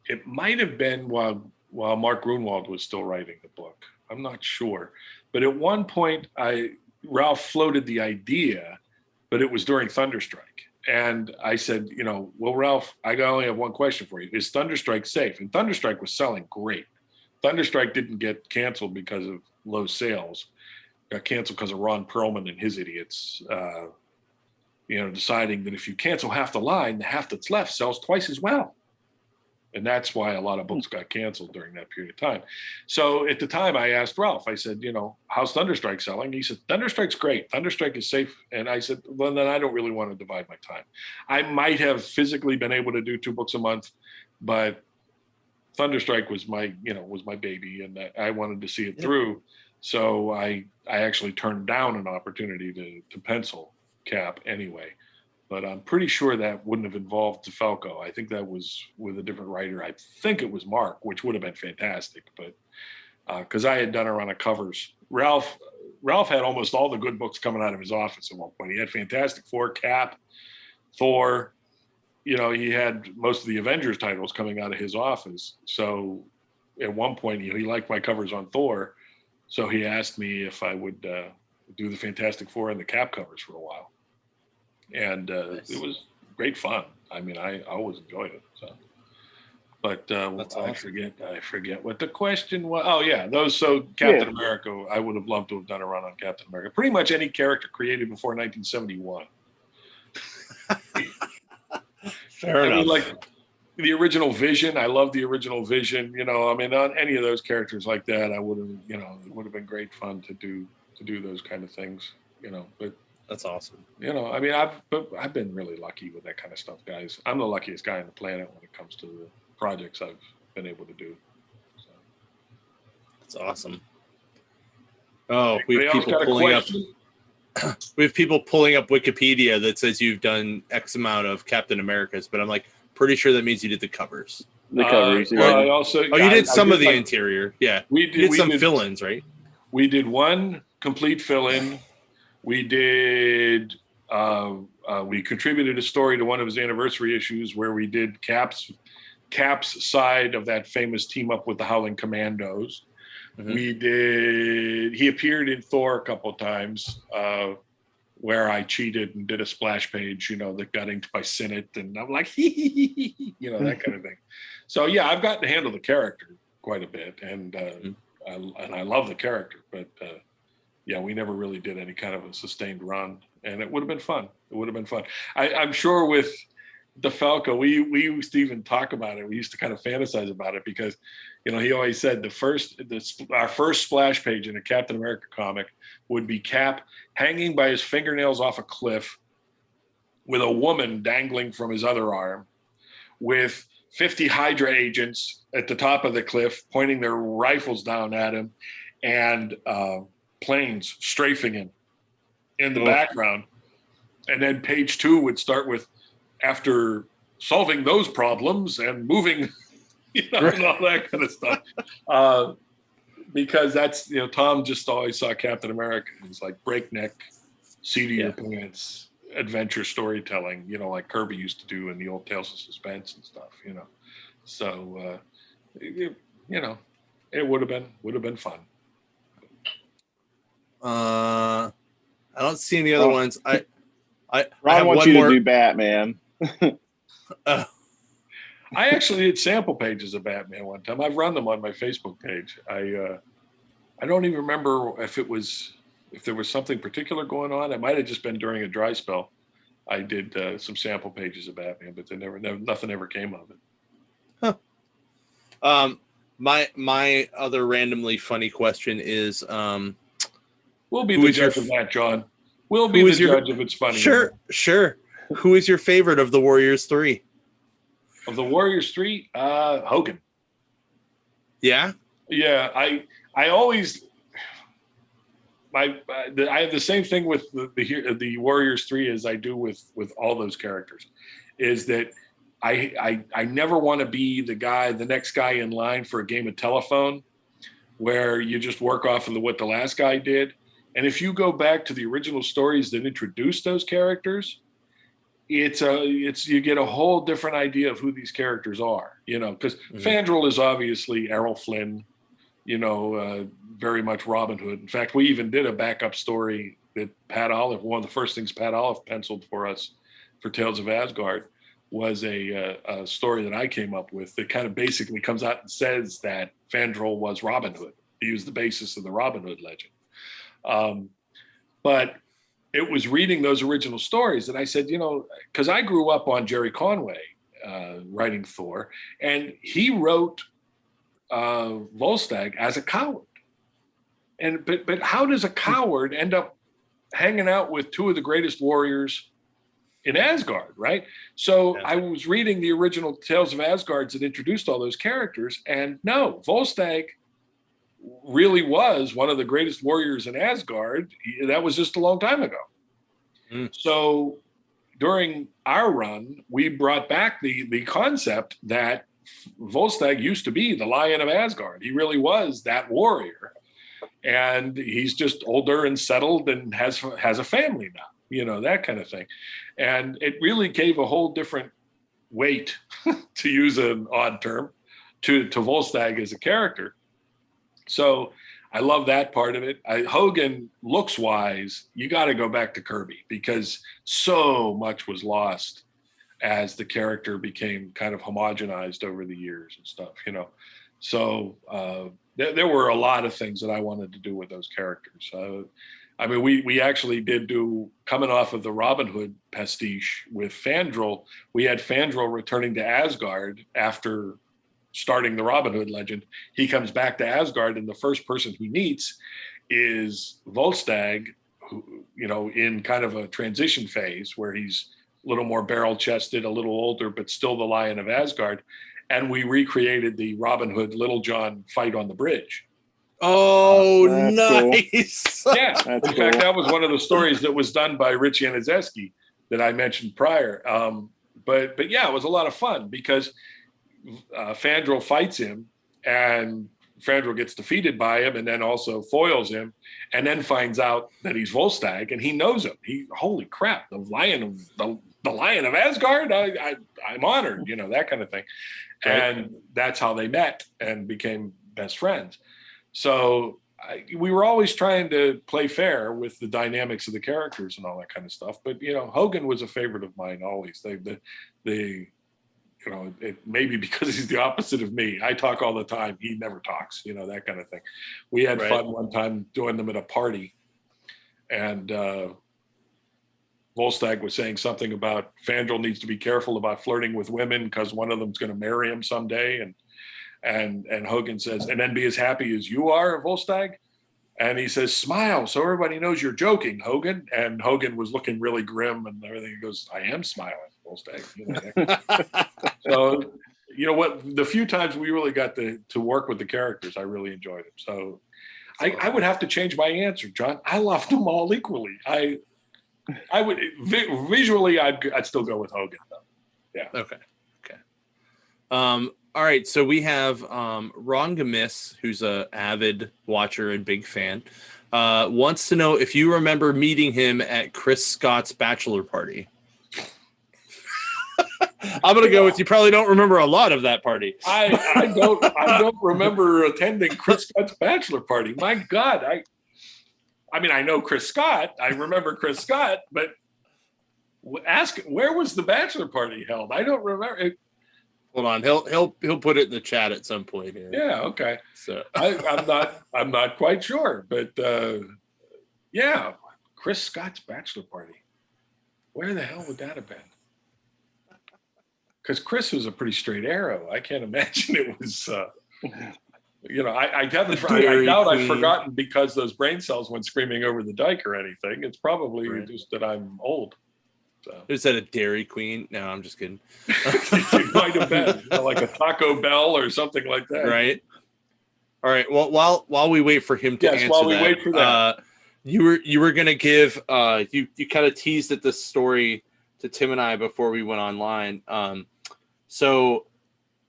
It might have been while Mark Grunwald was still writing the book. I'm not sure. But at one point, Ralph floated the idea, but it was during Thunderstrike. And I said, well, Ralph, I only have one question for you. Is Thunderstrike safe? And Thunderstrike was selling great. Thunderstrike didn't get canceled because of low sales. Got canceled because of Ron Perlman and his idiots, deciding that if you cancel half the line, the half that's left sells twice as well. And that's why a lot of books got canceled during that period of time. So at the time I asked Ralph, I said, how's Thunderstrike selling? He said, Thunderstrike's great. Thunderstrike is safe. And I said, well, then I don't really want to divide my time. I might have physically been able to do 2 books a month, but Thunderstrike was my baby, and I wanted to see it through. So I actually turned down an opportunity to pencil Cap anyway. But I'm pretty sure that wouldn't have involved DeFalco. I think that was with a different writer. I think it was Mark, which would have been fantastic. But because I had done a run of covers. Ralph had almost all the good books coming out of his office at one point. He had Fantastic Four, Cap, Thor. He had most of the Avengers titles coming out of his office. So at one point, he liked my covers on Thor. So he asked me if I would do the Fantastic Four and the Cap covers for a while. And nice. It was great fun. I mean, I always enjoyed it. So, but awesome. I forget what the question was. Oh yeah, Captain America. I would have loved to have done a run on Captain America. Pretty much any character created before 1971. Fair enough. Like the original Vision. I love the original Vision. On any of those characters like that, I would have. It would have been great fun to do those kind of things. But. That's awesome. I've been really lucky with that kind of stuff, guys. I'm the luckiest guy on the planet when it comes to the projects I've been able to do. So. That's awesome. Oh, we have people pulling up. We have people pulling up Wikipedia that says you've done X amount of Captain Americas, but I'm pretty sure that means you did the covers. The covers. You did some of the interior. Yeah, we did some fill-ins, right? We did one complete fill-in. We did. We contributed a story to one of his anniversary issues where we did Cap's side of that famous team up with the Howling Commandos. Mm-hmm. He appeared in Thor a couple of times where I cheated and did a splash page, that got inked by Sinnott, and I'm like, that kind of thing. So yeah, I've gotten to handle the character quite a bit, and I love the character, but. Yeah, we never really did any kind of a sustained run, and it would have been fun. I'm sure with DeFalco, we used to even talk about it. We used to kind of fantasize about it because, he always said our first splash page in a Captain America comic would be Cap hanging by his fingernails off a cliff with a woman dangling from his other arm, with 50 Hydra agents at the top of the cliff pointing their rifles down at him, and planes strafing him in the background. And then page 2 would start with, after solving those problems and moving, and all that kind of stuff. Because that's, Tom just always saw Captain America as like breakneck, seedier pants, adventure storytelling, like Kirby used to do in the old Tales of Suspense and stuff, So, it would have been fun. I don't see any other ones. I Ron wants you to do Batman. I actually did sample pages of Batman one time. I've run them on my Facebook page. I don't even remember if there was something particular going on. It might have just been during a dry spell. I did some sample pages of Batman, but nothing ever came of it. Huh. My other randomly funny question is, we'll be the judge of that, John. We'll be the judge if it's funny. Sure. Who is your favorite of the Warriors 3? Of the Warriors 3, Hogan. Yeah. Yeah, I always I have the same thing with the Warriors 3 as I do with all those characters, is that I never want to be the next guy in line for a game of telephone where you just work off of what the last guy did. And if you go back to the original stories that introduced those characters, you get a whole different idea of who these characters are, because Fandral is obviously Errol Flynn, very much Robin Hood. In fact, we even did a backup story that Pat Olive, one of the first things Pat Olive penciled for us for Tales of Asgard, was a story that I came up with that kind of basically comes out and says that Fandral was Robin Hood. He was the basis of the Robin Hood legend. But it was reading those original stories that I said, because I grew up on Jerry Conway writing Thor, and he wrote Volstagg as a coward. But how does a coward end up hanging out with two of the greatest warriors in Asgard, right? So I was reading the original Tales of Asgard that introduced all those characters, and no, Volstagg really was one of the greatest warriors in Asgard. That was just a long time ago. So during our run, we brought back the concept that Volstagg used to be the Lion of Asgard. He really was that warrior. And he's just older and settled and has a family now, that kind of thing. And it really gave a whole different weight, to use an odd term, to Volstagg as a character. So I love that part of it. Hogan, looks-wise, you got to go back to Kirby, because so much was lost as the character became kind of homogenized over the years and stuff, So there were a lot of things that I wanted to do with those characters. We actually did do, coming off of the Robin Hood pastiche with Fandral, we had Fandral returning to Asgard after starting the Robin Hood legend. He comes back to Asgard, and the first person he meets is Volstagg, who, in kind of a transition phase where he's a little more barrel-chested, a little older, but still the Lion of Asgard. And we recreated the Robin Hood Little John fight on the bridge. Oh, nice. Cool. Yeah. In fact, that was one of the stories that was done by Richie Aniszewski that I mentioned prior. But yeah, it was a lot of fun because Fandral fights him, and Fandral gets defeated by him, and then also foils him, and then finds out that he's Volstagg, and he knows him. Holy crap, the Lion of Asgard. I'm honored, that kind of thing. Right. And that's how they met and became best friends. So we were always trying to play fair with the dynamics of the characters and all that kind of stuff. But Hogan was a favorite of mine always. It maybe because he's the opposite of me. I talk all the time. He never talks, that kind of thing. We had fun one time doing them at a party, and Volstagg was saying something about Fandral needs to be careful about flirting with women because one of them's going to marry him someday. And Hogan says, and then be as happy as you are, Volstagg. And he says, smile so everybody knows you're joking, Hogan. And Hogan was looking really grim and everything. He goes, I am smiling, Volstagg. So, what, the few times we really got to work with the characters, I really enjoyed it. So I would have to change my answer, John. I loved them all equally. I would visually, I'd still go with Hogan though. Yeah. Okay. All right. So we have Ron Gamis, who's a avid watcher and big fan, wants to know if you remember meeting him at Chris Scott's bachelor party. I'm gonna go with you. Probably don't remember a lot of that party. I don't remember attending Chris Scott's bachelor party. My God, I know Chris Scott. I remember Chris Scott, but ask where was the bachelor party held? I don't remember. Hold on, he'll put it in the chat at some point here. Yeah, okay. So I'm not quite sure, but yeah, Chris Scott's bachelor party. Where the hell would that have been? Because Chris was a pretty straight arrow. I can't imagine it was. I doubt I've forgotten because those brain cells went screaming over the dike or anything. It's probably just that I'm old. So. Is that a Dairy Queen? No, I'm just kidding. It might have been like a Taco Bell or something like that. Right. All right. Well, while we wait for him to answer wait for that, you were gonna give you kind of teased at this story to Tim and I before we went online. So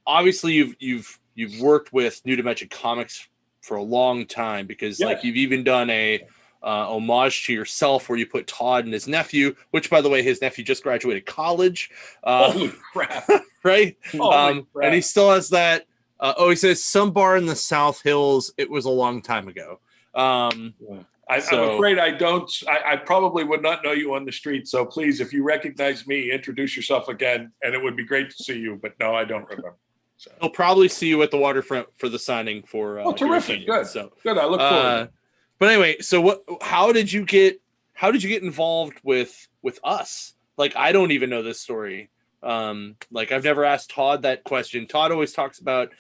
obviously you've worked with New Dimension Comics for a long time because like you've even done a homage to yourself where you put Todd and his nephew, which by the way, his nephew just graduated college. Holy crap. Right. Holy crap. And he still has that. He says some bar in the South Hills. It was a long time ago. I'm afraid I don't. I probably would not know you on the street. So please, if you recognize me, introduce yourself again, and it would be great to see you. But no, I don't remember. So. He'll probably see you at the waterfront for the signing for. Terrific! Good. So good. I look forward. But anyway, so how did you get involved with us? Like, I don't even know this story. Like, I've never asked Todd that question. Todd always talks about.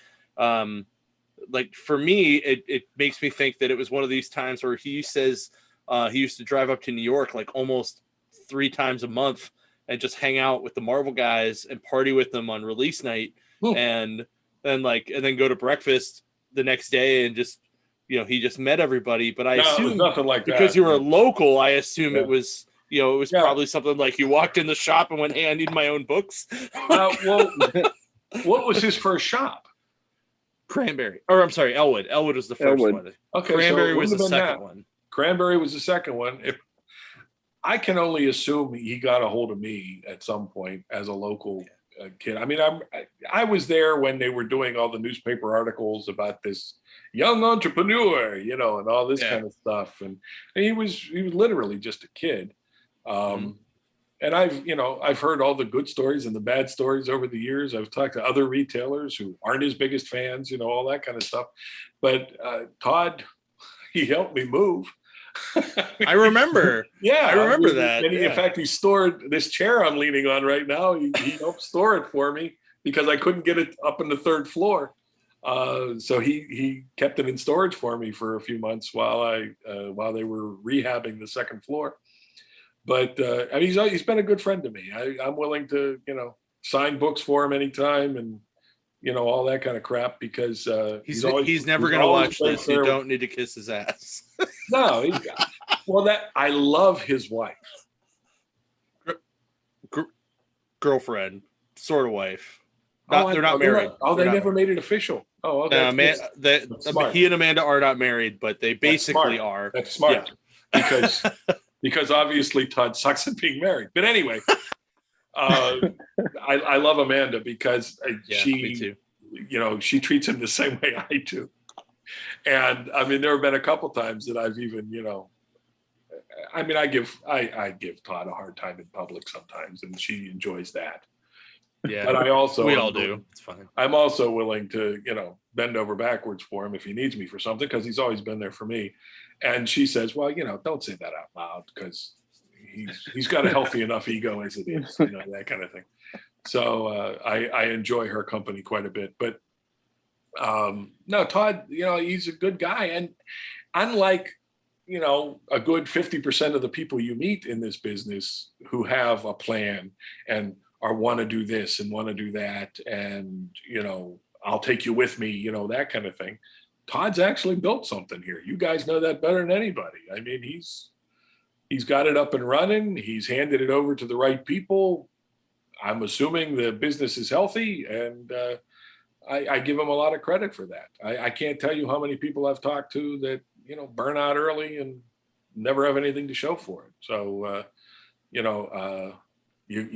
Like for me, it makes me think that it was one of these times where he says he used to drive up to New York like almost 3 times a month and just hang out with the Marvel guys and party with them on release night and then go to breakfast the next day and just he just met everybody. But I assume nothing like that because you were a local. I assume it was probably something like you walked in the shop and went, "Hey, I need my own books." Well, what was his first shop? Cranberry, or I'm sorry, Elwood. Elwood was the first one. Okay, Cranberry was the second one. Cranberry was the second one. If I can only assume he got a hold of me at some point as a local kid. I mean, I was there when they were doing all the newspaper articles about this young entrepreneur, and all this kind of stuff. And he was literally just a kid. And I've heard all the good stories and the bad stories over the years. I've talked to other retailers who aren't his biggest fans, all that kind of stuff. But Todd, he helped me move. I remember. I remember that. And in fact, he stored this chair I'm leaning on right now. He helped store it for me because I couldn't get it up in the 3rd floor. So he kept it in storage for me for a few months while they were rehabbing the 2nd floor. But he's been a good friend to me. I'm willing to, sign books for him anytime and, all that kind of crap because he's never going to watch this. You don't need to kiss his ass. No. I love his wife. Girlfriend, sort of wife. They're not married. They never made it official. Oh, okay. No, he and Amanda are not married, but they basically are. That's smart. Yeah. Because obviously Todd sucks at being married. But anyway, I love Amanda because me too. She treats him the same way I do. And I mean, there have been a couple times that I've even, I give Todd a hard time in public sometimes, and she enjoys that. Yeah, but we all do. It's fine. I'm also willing to, bend over backwards for him if he needs me for something because he's always been there for me. And she says, well, don't say that out loud because he's got a healthy enough ego as it is, that kind of thing. So I enjoy her company quite a bit. But no, Todd, he's a good guy. And unlike, a good 50% of the people you meet in this business who have a plan and want to do this and want to do that and, I'll take you with me, that kind of thing. Todd's actually built something here. You guys know that better than anybody. I mean, he's got it up and running. He's handed it over to the right people. I'm assuming the business is healthy, and I give him a lot of credit for that. I can't tell you how many people I've talked to that, burn out early and never have anything to show for it. So, you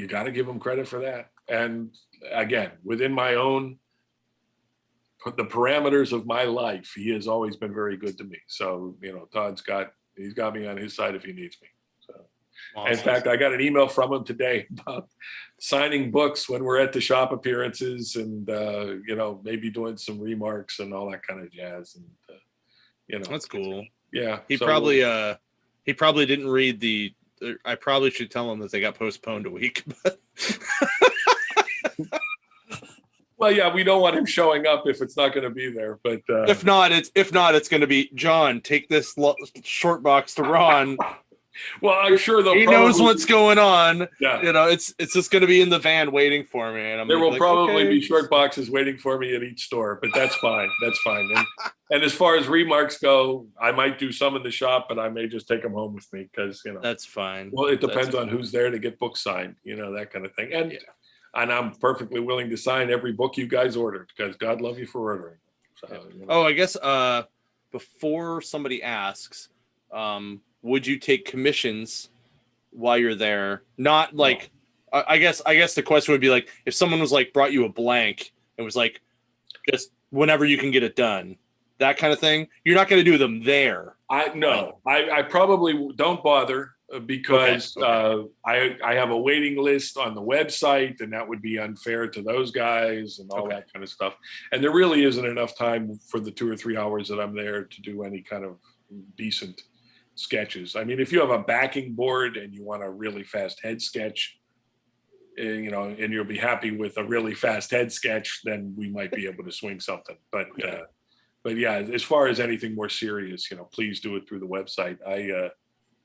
got to give him credit for that. And again, within the parameters of my life, he has always been very good to me. So, Todd's got me on his side if he needs me. So, Awesome. In fact, I got an email from him today about signing books when we're at the shop appearances, and maybe doing some remarks and all that kind of jazz. And that's cool. Yeah, he probably didn't read the. I probably should tell him that they got postponed a week. But well, yeah, we don't want him showing up if it's not going to be there. But if not, it's going to be John. Take this short box to Ron. Well, I'm sure he knows what's going on. Yeah. It's just going to be in the van waiting for me. And there will probably be short boxes waiting for me at each store, but that's fine. That's fine. And as far as remarks go, I might do some in the shop, but I may just take them home with me because, that's fine. Well, it depends on who's there to get books signed, that kind of thing. And I'm perfectly willing to sign every book you guys ordered because God love you for ordering. So, Oh, I guess before somebody asks, would you take commissions while you're there? Not like, I guess the question would be like, if someone was like brought you a blank and was like, just whenever you can get it done, that kind of thing. You're not going to do them there. I probably don't bother because Okay. I have a waiting list on the website, and that would be unfair to those guys and all that kind of stuff. And there really isn't enough time for the 2 or 3 hours that I'm there to do any kind of decent sketches. I mean, if you have a backing board and you want a really fast head sketch, and you'll be happy with a really fast head sketch, then we might be able to swing something. But yeah, as far as anything more serious, please do it through the website.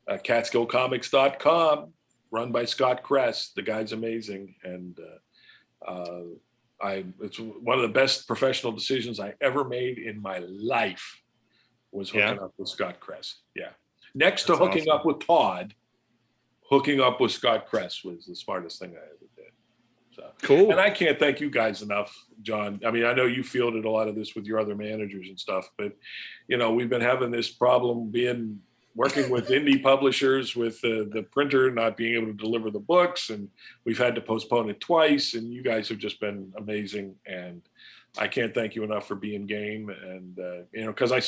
CatskillComics.com, run by Scott Kress. The guy's amazing, and it's one of the best professional decisions I ever made in my life was hooking up with Scott Kress. Yeah. Next to hooking up with Todd, hooking up with Scott Kress was the smartest thing I ever did. So cool. And I can't thank you guys enough, John. I mean, I know you fielded a lot of this with your other managers and stuff, but we've been having this problem working with indie publishers with the printer not being able to deliver the books, and we've had to postpone it twice, and you guys have just been amazing, and I can't thank you enough for being game. And because I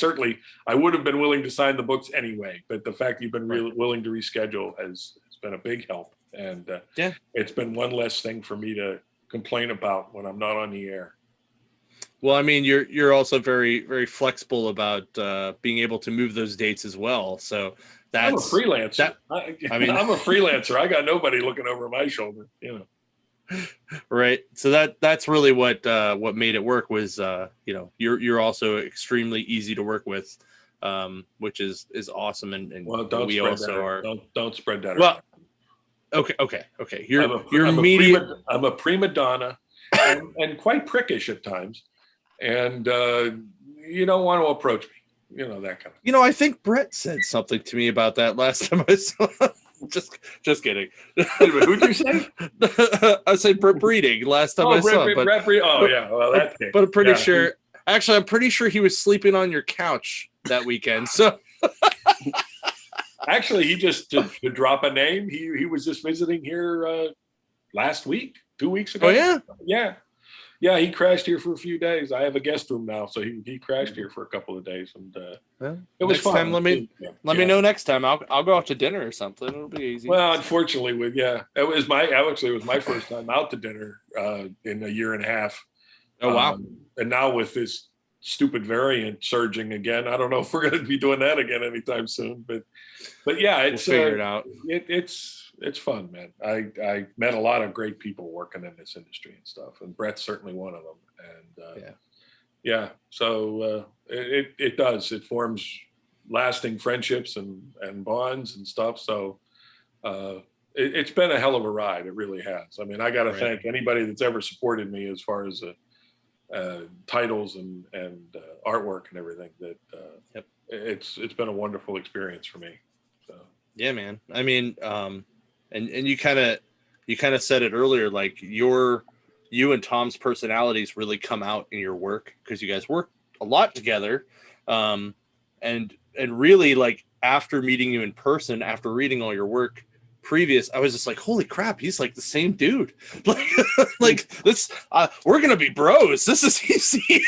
would have been willing to sign the books anyway, but the fact you've been willing to reschedule has been a big help, and it's been one less thing for me to complain about when I'm not on the air. Well, I mean, you're also very, very flexible about being able to move those dates as well. So I'm a freelancer. I'm a freelancer. I got nobody looking over my shoulder, Right. So that's really what made it work was you're also extremely easy to work with, which is awesome. And well, don't spread that. Well, okay. I'm a prima donna and quite prickish at times. And you don't want to approach me, that kind of. I think Brett said something to me about that last time I saw him. Just kidding. Who'd you say? I said Brett Breeding last time I saw him. Brett Breeding. Oh yeah, well that. But I'm pretty sure. Actually, I'm pretty sure he was sleeping on your couch that weekend. So. Actually, he just to drop a name. He was just visiting here last week, 2 weeks ago. Oh yeah. Yeah, he crashed here for a few days. I have a guest room now, so he crashed here for a couple of days, and it was fun. Time, let me know next time. I'll go out to dinner or something. It'll be easy. Well, unfortunately, it was my first time out to dinner in a year and a half. Oh wow! And now with this stupid variant surging again, I don't know if we're going to be doing that again anytime soon. But yeah, we'll figure it out. It's fun, man. I met a lot of great people working in this industry and stuff, and Brett's certainly one of them. And so it does. It forms lasting friendships and bonds and stuff. So it's been a hell of a ride. It really has. I mean, I got to thank anybody that's ever supported me as far as titles and artwork and everything. That it's been a wonderful experience for me. So yeah, man. I mean, and you kind of said it earlier, like you and Tom's personalities really come out in your work because you guys work a lot together, and really like after meeting you in person, after reading all your work previous, I was just like, holy crap, he's like the same dude. Like this, we're gonna be bros. This is easy.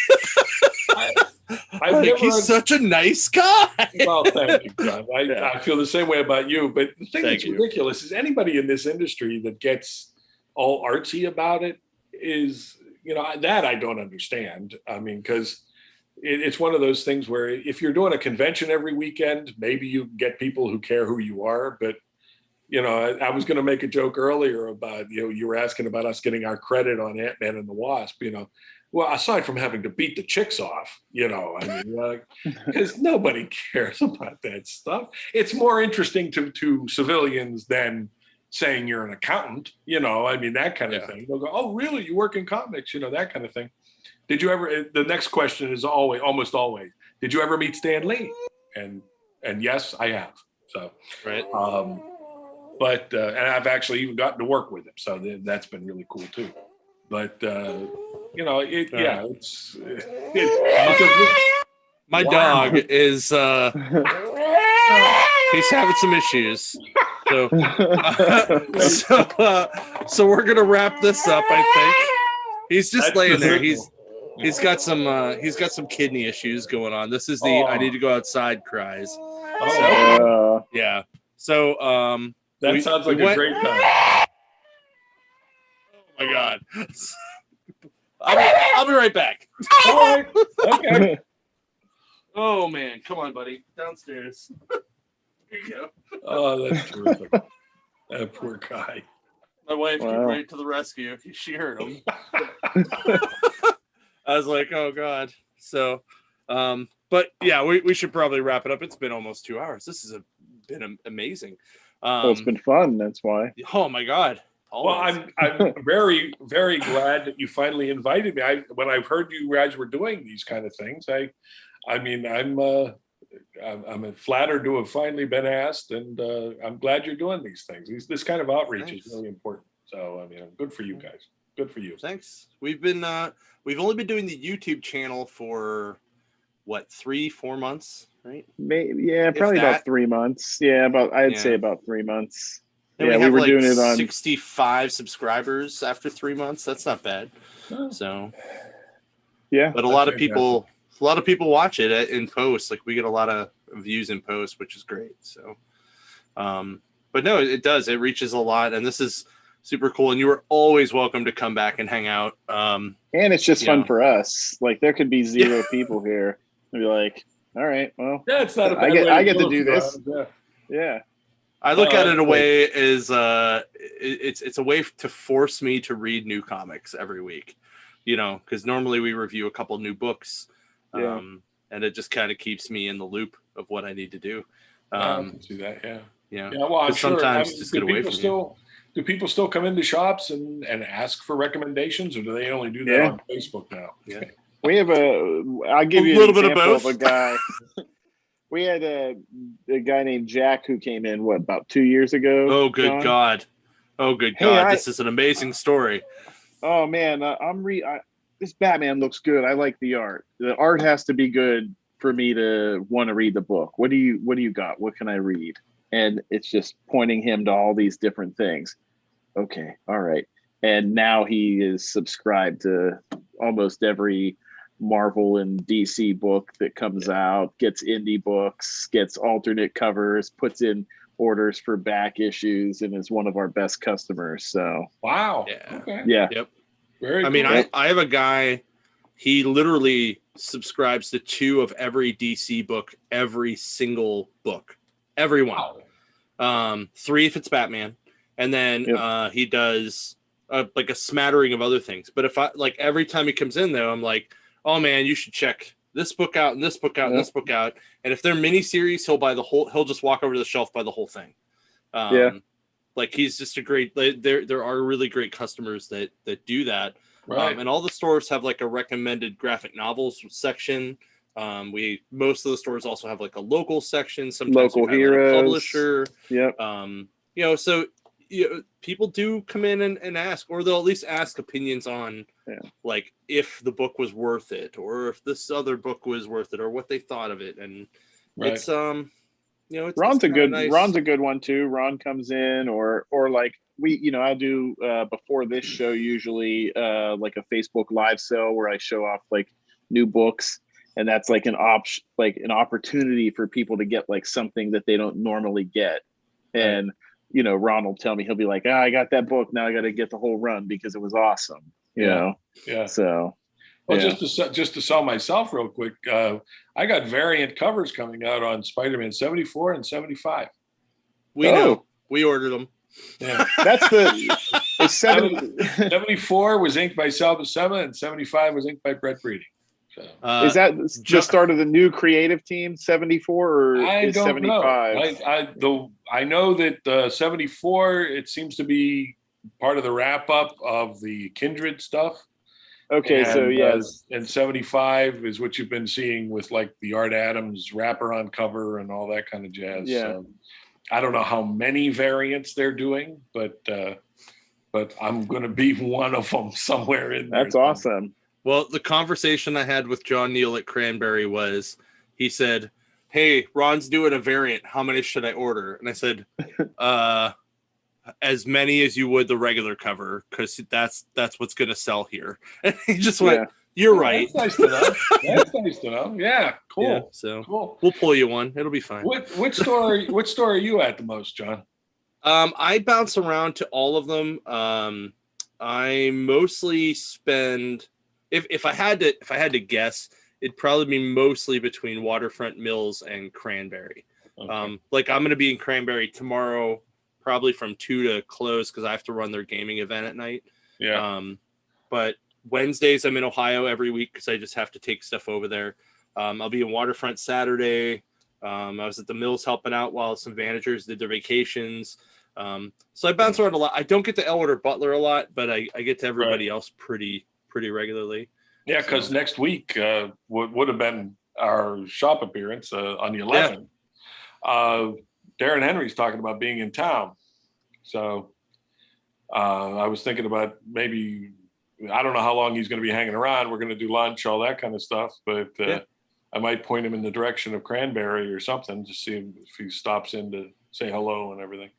I've Like, never. he's such a nice guy. Well, thank you, John. Yeah. I feel the same way about you. But the thing Thank that's you. ridiculous is anybody in this industry that gets all artsy about it is, that I don't understand. I mean, because it's one of those things where if you're doing a convention every weekend, maybe you get people who care who you are. But, I was going to make a joke earlier about, you were asking about us getting our credit on Ant-Man and the Wasp, Well, aside from having to beat the chicks off, because nobody cares about that stuff. It's more interesting to civilians than saying you're an accountant, that kind of thing. They'll go, oh, really? You work in comics, that kind of thing. Did you ever, the next question is almost always, did you ever meet Stan Lee? And yes, I have. So, Right. But and I've actually even gotten to work with him. So that's been really cool too. But, it's My Wow. dog is he's having some issues. So so we're gonna wrap this up, I think. He's just That's laying there. the He's got some kidney issues going on. This is the I need to go outside cries. So, yeah. So that sounds like a great time. Oh my God. I'll be right back. All right. Okay. Oh man, come on, buddy. Downstairs. Here you go. Oh, that's terrific. That poor guy. My wife came right to the rescue. She heard him. I was like, oh God. So but yeah, we should probably wrap it up. It's been almost 2 hours. This has been amazing. Well, it's been fun. That's why. Oh my God. Always. Well, I'm very, very glad that you finally invited me. When I've heard you guys were doing these kind of things, I'm flattered to have finally been asked, and I'm glad you're doing these things. This kind of outreach is really important. So, good for you guys. Good for you. Thanks. We've only been doing the YouTube channel for what, 3-4 months, right? Maybe, probably about 3 months. Yeah, I'd say about 3 months. And we were doing it on 65 subscribers after 3 months. That's not bad. So, yeah. But a lot of people watch it in post. Like, we get a lot of views in post, which is great. So, but no, it does. It reaches a lot, and this is super cool. And you are always welcome to come back and hang out. And it's just fun for us. Like, there could be 0 people here and be like, all right, well, yeah, it's not a bad I get to do this. Yeah. I look at it a way as it's a way to force me to read new comics every week, because normally we review a couple new books, and it just kind of keeps me in the loop of what I need to do. I can see that, Yeah. Well, I'm sure. Sometimes just get away from you. Do people still come into shops and ask for recommendations, or do they only do that on Facebook now? Yeah. We have I'll give you a little bit of both. A guy. We had a guy named Jack who came in, about 2 years ago? Oh, good John? God. Oh, good God. This is an amazing story. Oh, man. This Batman looks good. I like the art. The art has to be good for me to want to read the book. What do you got? What can I read? And it's just pointing him to all these different things. Okay. All right. And now he is subscribed to almost every Marvel and DC book that comes out, gets indie books, gets alternate covers, puts in orders for back issues, and is one of our best customers. So wow. Yeah. Okay. Yeah. Yep. Very I mean, cool. I have a guy, he literally subscribes to 2 of every DC book, every single book, every one. Wow. 3 if it's Batman, and then he does like a smattering of other things. But if every time he comes in though, I'm like, oh man, you should check this book out and this book out and this book out. And if they're miniseries, he'll buy the whole. He'll just walk over to the shelf, buy the whole thing. Like, he's just a great. There are really great customers that do that. Right. And all the stores have like a recommended graphic novels section. Most of the stores also have like a local section. Sometimes Local a heroes. publisher. Yep. So people do come in and ask, or they'll at least ask opinions on like if the book was worth it, or if this other book was worth it, or what they thought of it. And it's it's Ron's a good nice. Ron's a good one too. Ron comes in, or like I do before this show usually like a Facebook live sale where I show off like new books, and that's like an option, like an opportunity for people to get like something that they don't normally get. And you know, Ron will tell me, he'll be like, I got that book, now I got to get the whole run because it was awesome, you know. Yeah. So well, just to sell myself real quick, I got variant covers coming out on Spider-Man 74 and 75. We know, we ordered them. Yeah. That's the 74 was inked by Sal Buscema and 75 was inked by Brett Breeding. So, is that the start of the new creative team, 74, or I is don't 75? know. I know that 74, it seems to be part of the wrap up of the Kindred stuff. Okay, and, so yes, and 75 is what you've been seeing with like the Art Adams wrapper on cover and all that kind of jazz. Yeah. I don't know how many variants they're doing, but I'm going to be one of them somewhere in there. That's awesome. Well, the conversation I had with John Neal at Cranberry was, he said, "Hey, Ron's doing a variant. How many should I order?" And I said, as many as you would the regular cover, because that's what's going to sell here. And he just went, "You're right." That's nice to know. That's nice to know. Yeah, cool. Yeah, so cool. We'll pull you one. It'll be fine. Which store are you at the most, John? I bounce around to all of them. I mostly spend, if I had to guess, it'd probably be mostly between Waterfront, Mills, and Cranberry. Okay. Like I'm going to be in Cranberry tomorrow, probably from 2 to close because I have to run their gaming event at night. Yeah. But Wednesdays I'm in Ohio every week because I just have to take stuff over there. I'll be in Waterfront Saturday. I was at the Mills helping out while some managers did their vacations. So I bounce around a lot. I don't get to Elwood or Butler a lot, but I get to everybody else pretty regularly. Yeah, because next week would have been our shop appearance on the 11th. Yeah. Darren Henry's talking about being in town. So I was thinking about maybe, I don't know how long he's going to be hanging around. We're going to do lunch, all that kind of stuff. But I might point him in the direction of Cranberry or something to see if he stops in to say hello and everything.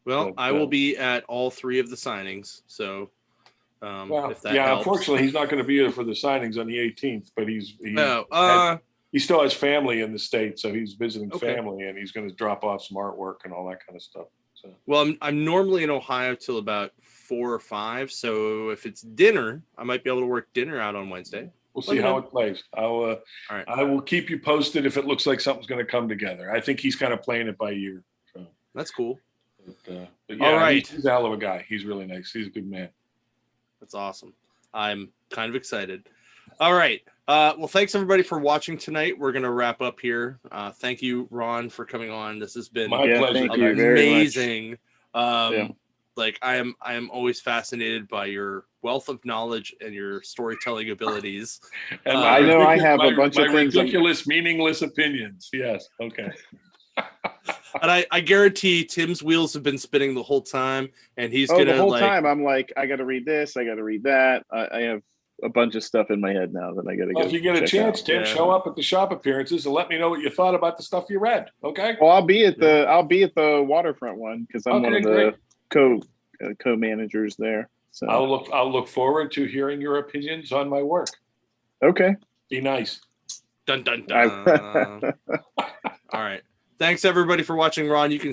Well, I will be at all 3 of the signings. So if that helps. Unfortunately, he's not going to be there for the signings on the 18th, but he still has family in the States, so he's visiting family, and he's going to drop off some artwork and all that kind of stuff. So. Well, I'm normally in Ohio till about 4 or 5, so if it's dinner, I might be able to work dinner out on Wednesday. We'll see how it plays. I will keep you posted if it looks like something's going to come together. I think he's kind of playing it by ear. So. That's cool. But yeah, all right. He's a hell of a guy. He's really nice. He's a good man. That's awesome. I'm kind of excited. All right. Well, thanks everybody for watching tonight. We're going to wrap up here. Thank you, Ron, for coming on. This has been my pleasure. Thank you amazing. very much. Like I am always fascinated by your wealth of knowledge and your storytelling abilities. And I know I have a bunch of things. Ridiculous, meaningless opinions. Yes. Okay. And I guarantee Tim's wheels have been spinning the whole time, and he's gonna the whole time. I'm like, I got to read this, I got to read that. I have a bunch of stuff in my head now that I got to get. If you get a chance, Tim, show up at the shop appearances and let me know what you thought about the stuff you read. Okay. Well, I'll be at the Waterfront one because I'm one of the co-managers there. So I'll look forward to hearing your opinions on my work. Okay. Be nice. Dun dun dun. All right. Thanks everybody for watching, Ron. You can